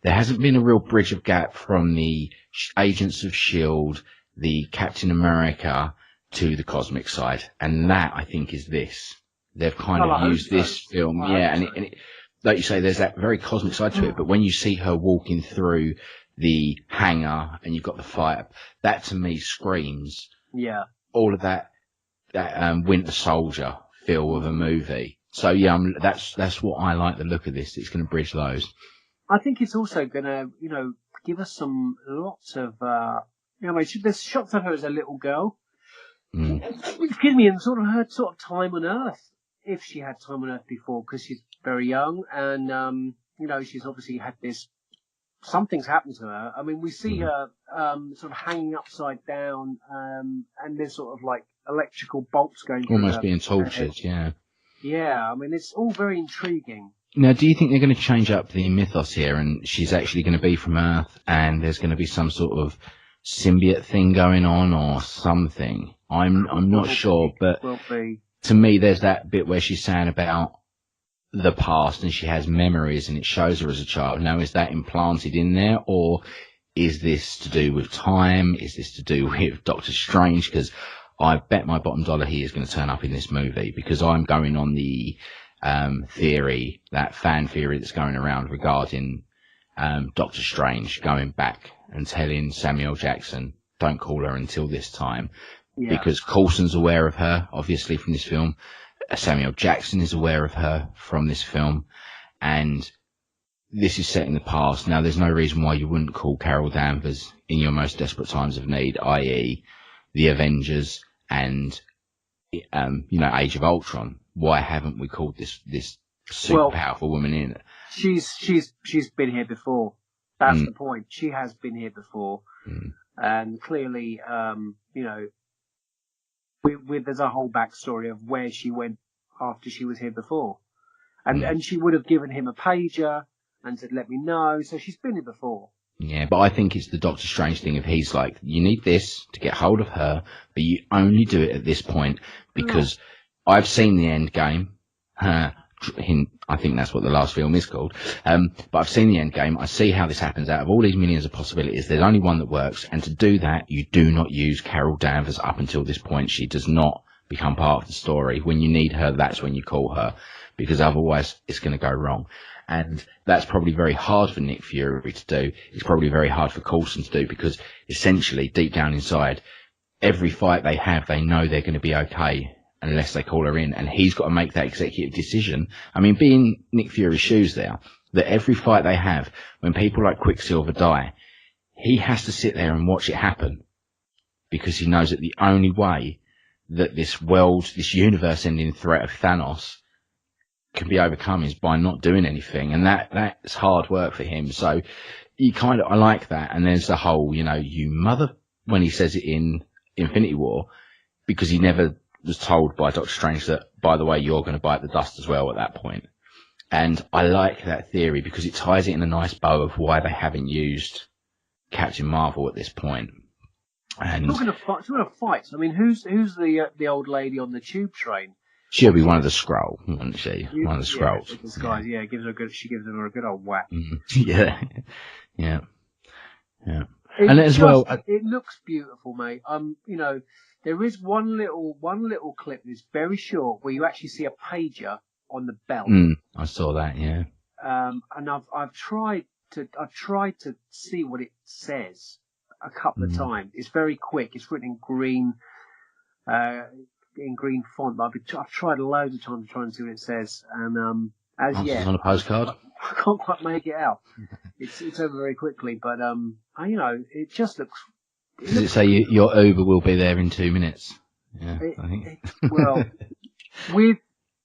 There hasn't been a real bridge of gap from the Agents of S.H.I.E.L.D., the Captain America, to the cosmic side, and that I think is this. They've kind Well, I of hope used so. this film, I yeah, hope and it, like you say, there's that very cosmic side to it. But when you see her walking through the hangar and you've got the fight, that to me screams Yeah. all of that Winter Soldier feel of a movie. So yeah, that's what I like the look of this. It's going to bridge those. I think it's also going to, give us lots of, there's shots of her as a little girl. Excuse me, and sort of her sort of time on Earth, if she had time on Earth before, because she's very young, and she's obviously had something's happened to her. I mean, we see her sort of hanging upside down, and there's sort of like electrical bolts going through Almost her being tortured, head. yeah. Yeah, I mean, it's all very intriguing. Now, do you think they're going to change up the mythos here, and she's actually going to be from Earth, and there's going to be some sort of symbiote thing going on, or something? I'm not sure, but to me, there's that bit where she's saying about the past, and she has memories, and it shows her as a child. Now, is that implanted in there, or is this to do with time? Is this to do with Doctor Strange? Because I bet my bottom dollar he is going to turn up in this movie, because I'm going on the theory, that fan theory that's going around regarding Doctor Strange going back and telling Samuel Jackson, don't call her until this time, because Coulson's aware of her, obviously, from this film. Samuel Jackson is aware of her from this film, and this is set in the past. Now, there's no reason why you wouldn't call Carol Danvers in your most desperate times of need, i.e. the Avengers and Age of Ultron. Why haven't we called this super powerful woman in it? She's been here before. That's the point. She has been here before, and clearly, there's a whole backstory of where she went after she was here before, and she would have given him a pager and said, "Let me know." So she's been here before. Yeah, but I think it's the Doctor Strange thing. If he's like, you need this to get hold of her, but you only do it at this point because I've seen the end game. I think that's what the last film is called. But I've seen the end game. I see how this happens. Out of all these millions of possibilities, there's only one that works. And to do that, you do not use Carol Danvers up until this point. She does not become part of the story. When you need her, that's when you call her, because otherwise it's going to go wrong. And that's probably very hard for Nick Fury to do. It's probably very hard for Coulson to do, because essentially, deep down inside, every fight they have, they know they're going to be okay unless they call her in. And he's got to make that executive decision. I mean, being Nick Fury's shoes there, that every fight they have, when people like Quicksilver die, he has to sit there and watch it happen, because he knows that the only way that this universe-ending threat of Thanos can be overcome is by not doing anything, and that's hard work for him. So I like that. And there's the whole, you mother, when he says it in Infinity War, because he never was told by Doctor Strange that, by the way, you're going to bite the dust as well at that point. And I like that theory because it ties it in a nice bow of why they haven't used Captain Marvel at this point. And talking of fights, I mean, who's the old lady on the tube train? She'll be one of the Skrull, wouldn't she? One of the Skrulls. She gives them a good old whack. Yeah. And as well, it looks beautiful, mate. There is one little clip that's very short where you actually see a pager on the belt. I saw that, yeah. And I've tried to see what it says a couple of times. It's very quick. It's written in green font, but I've tried loads of times to try and see what it says, and as yet on a postcard, I can't quite make it out. It's over very quickly, but it just looks. Does it say your Uber will be there in 2 minutes? Yeah, I think.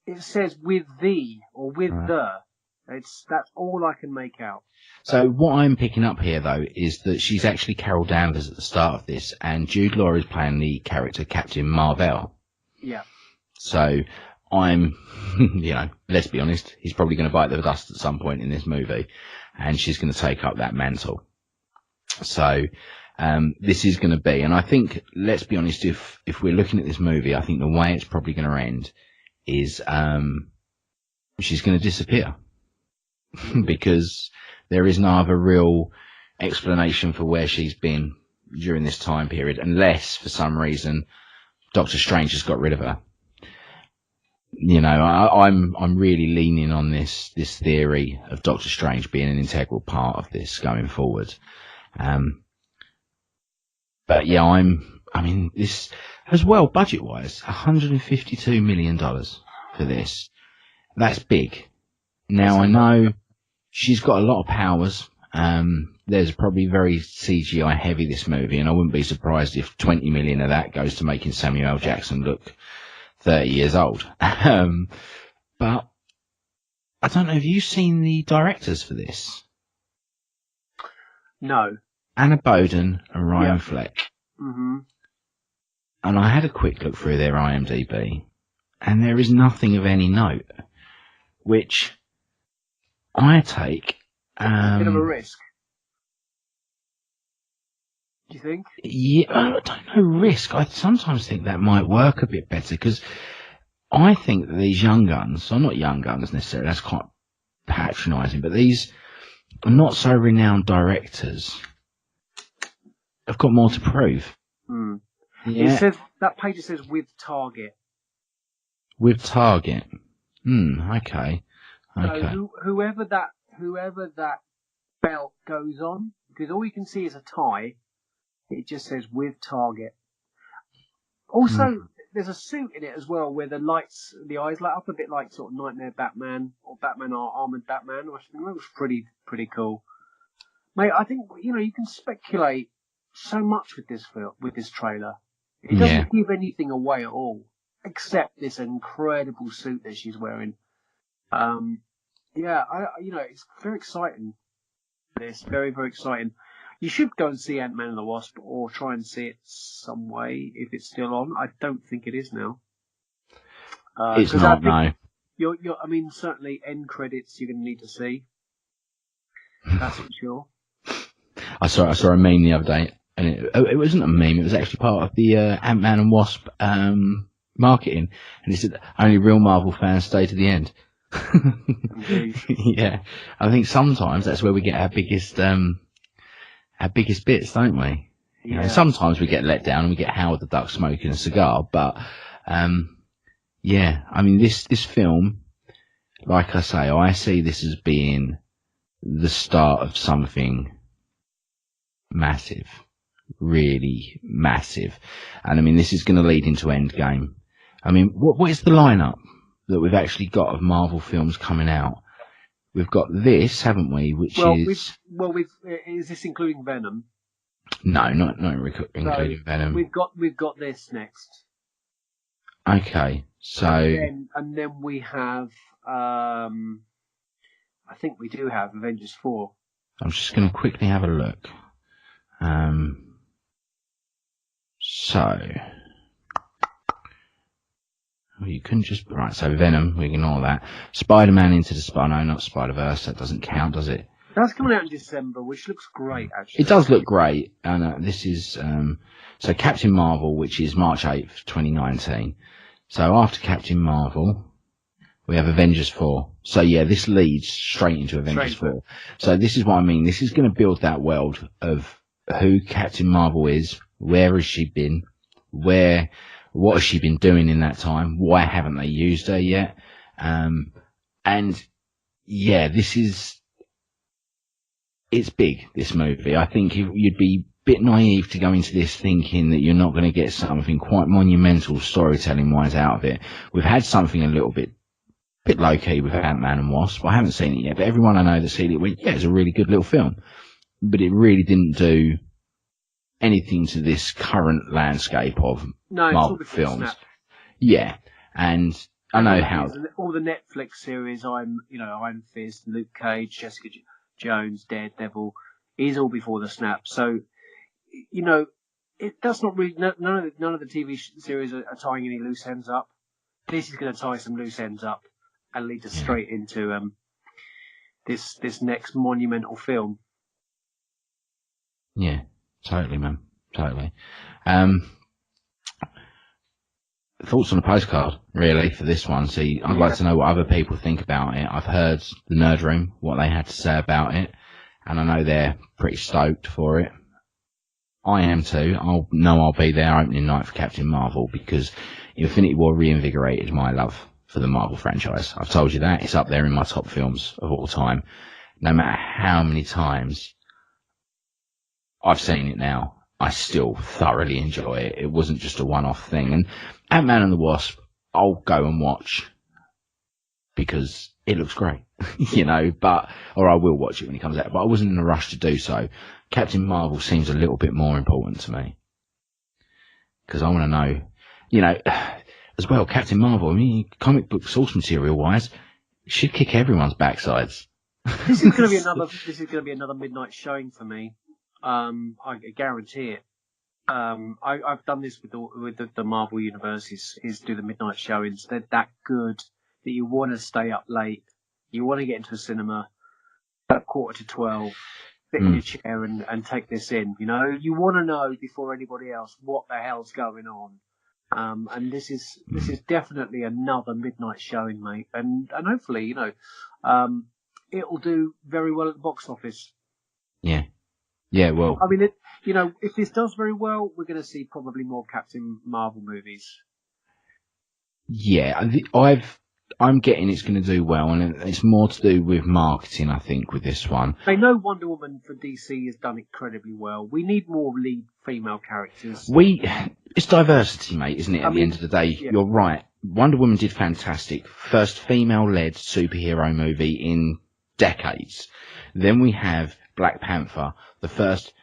It says with thee or with the. That's all I can make out. So what I'm picking up here, though, is that she's actually Carol Danvers at the start of this, and Jude Law is playing the character Captain Marvel. Yeah. So I'm, let's be honest, he's probably going to bite the dust at some point in this movie, and she's going to take up that mantle. So this is going to be, and I think, let's be honest, if we're looking at this movie, I think the way it's probably going to end is she's going to disappear. Because there is no other real explanation for where she's been during this time period, unless for some reason Doctor Strange has got rid of her. You know, I'm really leaning on this theory of Doctor Strange being an integral part of this going forward. But yeah, I mean, this as well, budget wise, $152 million for this. That's big. Now I know she's got a lot of powers. There's probably very CGI heavy, this movie, and I wouldn't be surprised if 20 million of that goes to making Samuel L. Jackson look 30 years old. But I don't know, have you seen the directors for this? No. Anna Boden and Ryan Fleck. Mm-hmm. And I had a quick look through their IMDb, and there is nothing of any note, which I take a bit of a risk. Do you think? Yeah, I don't know, risk. I sometimes think that might work a bit better, because I think that these young guns, or not young guns necessarily, that's quite patronising, but these not so renowned directors have got more to prove. Mm. Yeah. It says, that page says with target. With target. Okay. So whoever that belt goes on, because all you can see is a tie, it just says with target. Also, there's a suit in it as well where the eyes light up a bit like sort of Nightmare Batman or Batman Armored Batman. I think that was pretty cool. Mate, I think, you can speculate so much with this trailer. It doesn't give anything away at all, except this incredible suit that she's wearing. It's very exciting. It's very, very exciting. You should go and see Ant-Man and the Wasp, or try and see it some way if it's still on. I don't think it is now. It's not, no. I mean, certainly end credits you're going to need to see. That's for sure. I saw a meme the other day, and it wasn't a meme. It was actually part of the Ant-Man and Wasp marketing, and it said only real Marvel fans stay to the end. Yeah, I think sometimes that's where we get our biggest bits, don't we? You know, sometimes we get let down and we get Howard the Duck smoking a cigar, but I mean, this film, like I say, I see this as being the start of something massive, really massive. And I mean, this is going to lead into Endgame. I mean, what is the lineup that we've actually got of Marvel films coming out? We've got this, haven't we? Is this including Venom? No, not including Venom. We've got this next. Okay, so and then we have I think we do have Avengers 4. I'm just going to quickly have a look. So you couldn't just so Venom, we ignore that. Spider-Man Into the not Spider-Verse, that doesn't count, does it? That's coming out in December, which looks great, actually. It does look great, and this is so Captain Marvel, which is March 8th, 2019. So after Captain Marvel, we have Avengers 4. So yeah, this leads straight into Avengers 4. So this is what I mean. This is going to build that world of who Captain Marvel is, where has she been, what has she been doing in that time, why haven't they used her yet? And yeah, it's big, this movie. I think you'd be a bit naive to go into this thinking that you're not going to get something quite monumental storytelling-wise out of it. We've had something a little bit low-key with Ant-Man and Wasp. I haven't seen it yet, but everyone I know that's seen it went, yeah, it's a really good little film. But it really didn't do anything to this current landscape of Marvel films. Snap. Yeah, and I know how all the Netflix series, Iron Fist, Luke Cage, Jessica Jones, Daredevil, is all before the snap. So, that's not really none of the TV series are tying any loose ends up. This is going to tie some loose ends up and lead us straight into this next monumental film. Yeah, totally, man. Totally. Thoughts on a postcard, really, for this one. See, I'd like to know what other people think about it. I've heard the Nerd Room, what they had to say about it, and I know they're pretty stoked for it. I am too. I'll be there opening night for Captain Marvel because Infinity War reinvigorated my love for the Marvel franchise. I've told you that. It's up there in my top films of all time. No matter how many times I've seen it now, I still thoroughly enjoy it. It wasn't just a one-off thing. And Ant-Man and the Wasp, I'll go and watch because it looks great, or I will watch it when it comes out, but I wasn't in a rush to do so. Captain Marvel seems a little bit more important to me because I want to know, as well, Captain Marvel, I mean, comic book source material wise, should kick everyone's backsides. This is going to be another midnight showing for me. I guarantee it. I've done this with the Marvel universe is do the midnight showings. They're that good that you want to stay up late. You want to get into a cinema at 11:45, sit in your chair and take this in. You want to know before anybody else what the hell's going on. And this is definitely another midnight showing, mate. And hopefully, it'll do very well at the box office. Yeah. Yeah, well. I mean, if this does very well, we're going to see probably more Captain Marvel movies. Yeah, I'm getting it's going to do well, and it's more to do with marketing, I think, with this one. I know Wonder Woman for DC has done incredibly well. We need more lead female characters. It's diversity, mate, isn't it? At the end of the day, yeah. You're right. Wonder Woman did fantastic. First female-led superhero movie in decades. Then we have Black Panther, the first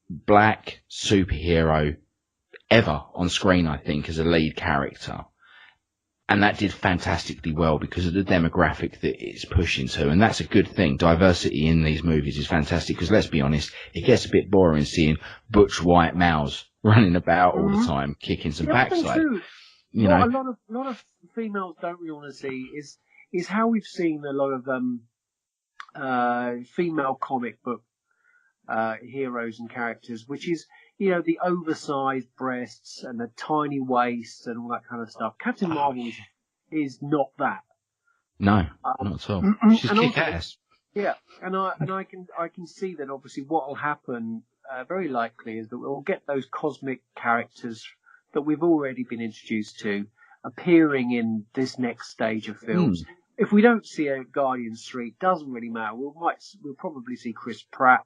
black superhero ever on screen, I think, as a lead character. And that did fantastically well because of the demographic that it's pushing to. And that's a good thing. Diversity in these movies is fantastic because, let's be honest, it gets a bit boring seeing butch white males running about all the time, kicking some backside. What a lot of females don't really want to see is how we've seen a lot of female comic book heroes and characters, which is, the oversized breasts and the tiny waists and all that kind of stuff. Captain Marvel is not that. No, not at all. She's kick-ass. Yeah, and I can see that obviously what will happen very likely is that we'll get those cosmic characters that we've already been introduced to appearing in this next stage of films. If we don't see a Guardians 3, doesn't really matter. We'll probably see Chris Pratt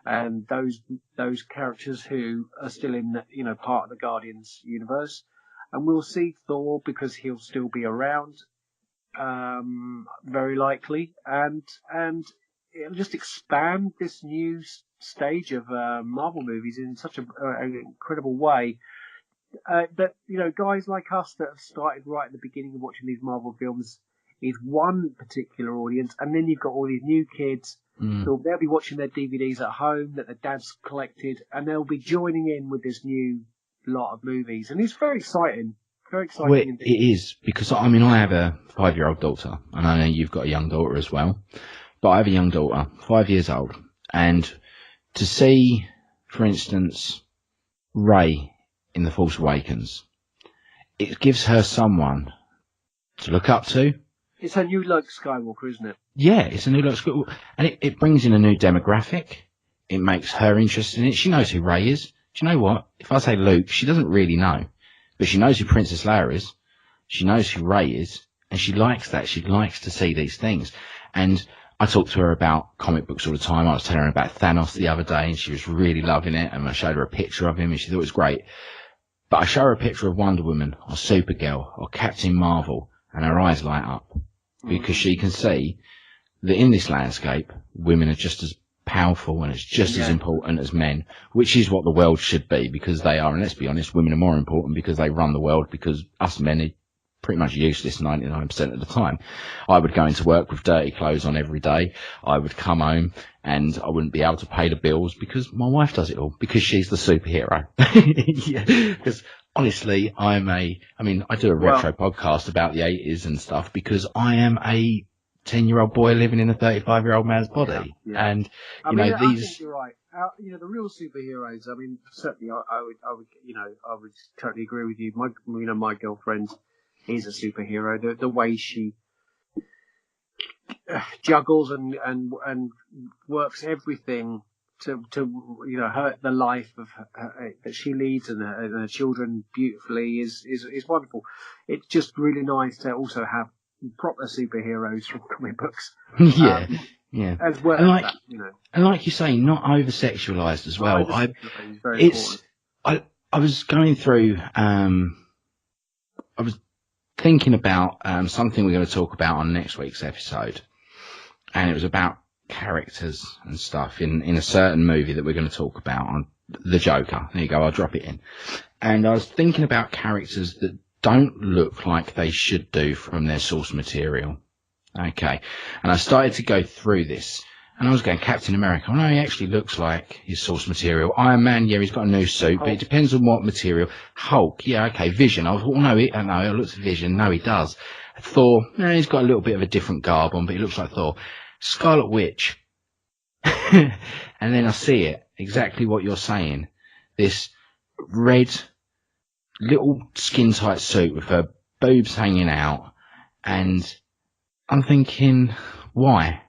and those characters who are still in part of the Guardians universe, and we'll see Thor because he'll still be around, very likely, and it'll just expand this new stage of Marvel movies in such an incredible way that guys like us that have started right at the beginning of watching these Marvel films is one particular audience, and then you've got all these new kids. So they'll be watching their DVDs at home that their dad's collected, and they'll be joining in with this new lot of movies. And it's very exciting. Very exciting. Well, it is, because, I have a 5-year-old daughter, and I know you've got a young daughter as well. But I have a young daughter, 5 years old. And to see, for instance, Rey in The Force Awakens, it gives her someone to look up to. It's a new Luke Skywalker, isn't it? Yeah, it's a new Luke Skywalker. And it brings in a new demographic. It makes her interested in it. She knows who Rey is. Do you know what? If I say Luke, she doesn't really know. But she knows who Princess Leia is. She knows who Rey is. And she likes that. She likes to see these things. And I talk to her about comic books all the time. I was telling her about Thanos the other day, and she was really loving it. And I showed her a picture of him, and she thought it was great. But I show her a picture of Wonder Woman or Supergirl or Captain Marvel, and her eyes light up. Because she can see that in this landscape, women are just as powerful and it's just as important as men, which is what the world should be, because they are. And let's be honest, women are more important because they run the world, because us men are pretty much useless 99% of the time. I would go into work with dirty clothes on every day. I would come home and I wouldn't be able to pay the bills because my wife does it all, because she's the superhero. Because honestly, I do a retro podcast about the 80s and stuff because I am a 10-year-old boy living in a 35-year-old man's body. Yeah. And, I think you're right. The real superheroes, certainly I would totally agree with you. My girlfriend is a superhero. The way she juggles and works everything her the life of that she leads and her children beautifully is wonderful. It's just really nice to also have proper superheroes from comic books. Yeah. Yeah. As well And as that, And like you say, not over sexualized as well. Is very important. I was going through I was thinking about something we're going to talk about on next week's episode, and it was about characters and stuff in a certain movie that we're going to talk about on The Joker. There you go, I'll drop it in. And I was thinking about characters that don't look like they should do from their source material. Okay. And I started to go through this, and I was going, Captain America, oh no, he actually looks like his source material. Iron Man, yeah, he's got a new suit, but it depends on what material. Hulk, yeah, okay. Vision, I was, no, it looks like Vision. No, he does. Thor, no, he's got a little bit of a different garb on, but he looks like Thor. Scarlet Witch. And then I see it, exactly what you're saying. This red, little skin-tight suit with her boobs hanging out, and I'm thinking, why?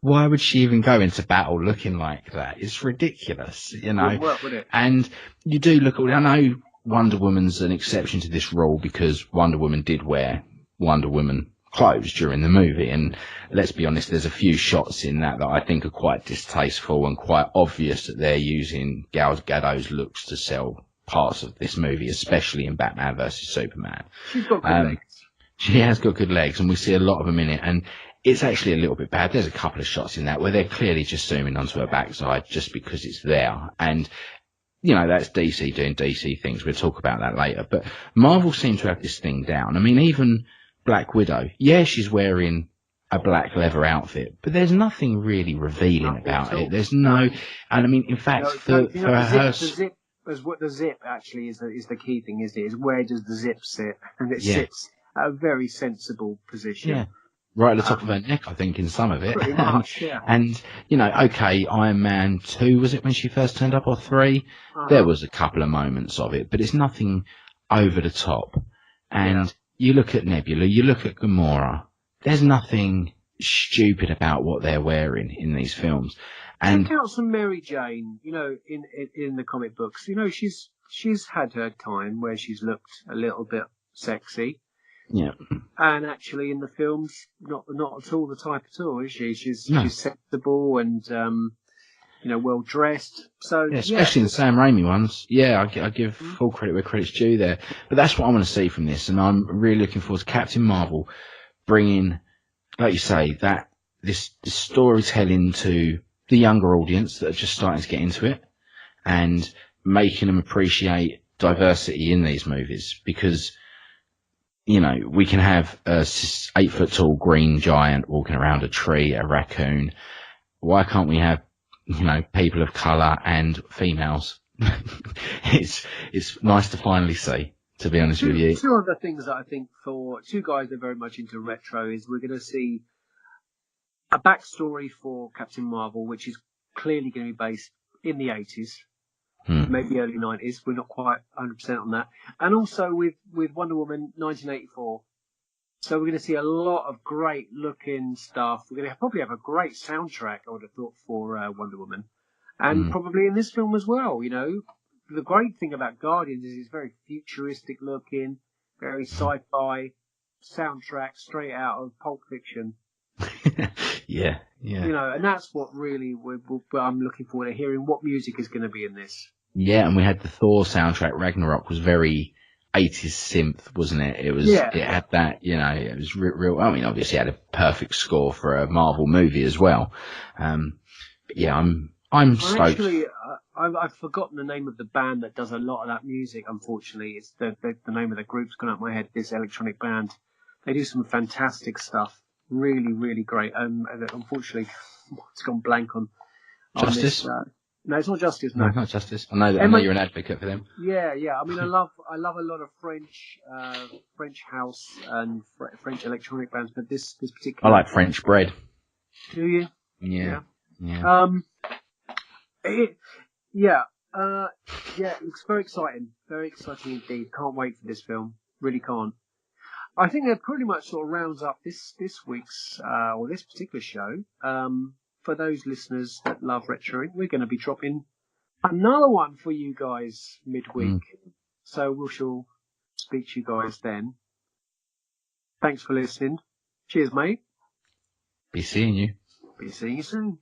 Why would she even go into battle looking like that? It's ridiculous, Wouldn't work, would it? And you do look at, I know Wonder Woman's an exception to this rule because Wonder Woman did wear Wonder Woman clothes during the movie, and let's be honest, there's a few shots in that I think are quite distasteful and quite obvious that they're using Gal Gadot's looks to sell parts of this movie, especially in Batman vs Superman. She's got good legs. She has got good legs, and we see a lot of them in it, and it's actually a little bit bad. There's a couple of shots in that where they're clearly just zooming onto her backside just because it's there, and that's DC doing DC things. We'll talk about that later, but Marvel seem to have this thing down. I mean, even Black Widow, yeah, she's wearing a black leather outfit, but there's nothing really revealing about it. There's no, and I mean, in fact, for her, the zip actually is the key thing, isn't it? Is where does the zip sit? And it sits at a very sensible position. Yeah. Right at the top of her neck, I think, in some of it. Pretty much, yeah. And, okay, Iron Man 2, was it when she first turned up, or 3? There was a couple of moments of it, but it's nothing over the top. And you look at Nebula, you look at Gamora, there's nothing stupid about what they're wearing in these films. And check out some Mary Jane, in the comic books. She's had her time where she's looked a little bit sexy. Yeah. And actually in the films, not at all the type at all, is she? She's sensible and, well dressed. So especially in the Sam Raimi ones. Yeah, I give full credit where credit's due there. But that's what I want to see from this, and I'm really looking forward to Captain Marvel bringing, like you say, that this storytelling to the younger audience that are just starting to get into it, and making them appreciate diversity in these movies, because we can have a 8-foot-tall green giant walking around a tree, a raccoon. Why can't we have, people of colour and females? It's nice to finally see, to be honest with you. Two other things that I think for two guys that are very much into retro is we're going to see a backstory for Captain Marvel, which is clearly going to be based in the 80s. Maybe early 90s. We're not quite 100% on that. And also with Wonder Woman 1984. So we're going to see a lot of great looking stuff. We're going to probably have a great soundtrack, I would have thought, for Wonder Woman. And probably in this film as well, The great thing about Guardians is it's very futuristic looking, very sci-fi soundtrack straight out of Pulp Fiction. Yeah. And that's what really I'm looking forward to hearing what music is going to be in this. Yeah, and we had the Thor soundtrack. Ragnarok was very 80s synth, wasn't it? It was. It had that. It was real. I mean, obviously, it had a perfect score for a Marvel movie as well. But yeah, I'm stoked. Actually, I've forgotten the name of the band that does a lot of that music. Unfortunately, it's the name of the group's gone out of my head. This electronic band, they do some fantastic stuff. Really, really great. And unfortunately, it's gone blank on Justice. This, no, it's not Justice. No, not Justice. I know you're an advocate for them. Yeah. I mean, I love a lot of French house and French electronic bands, but this particular. I like French bread. Do you? Yeah. It's very exciting indeed. Can't wait for this film. Really can't. I think that pretty much sort of rounds up this week's or this particular show. for those listeners that love Retro Inc., we're going to be dropping another one for you guys midweek. So we shall speak to you guys then. Thanks for listening. Cheers, mate. Be seeing you. Be seeing you soon.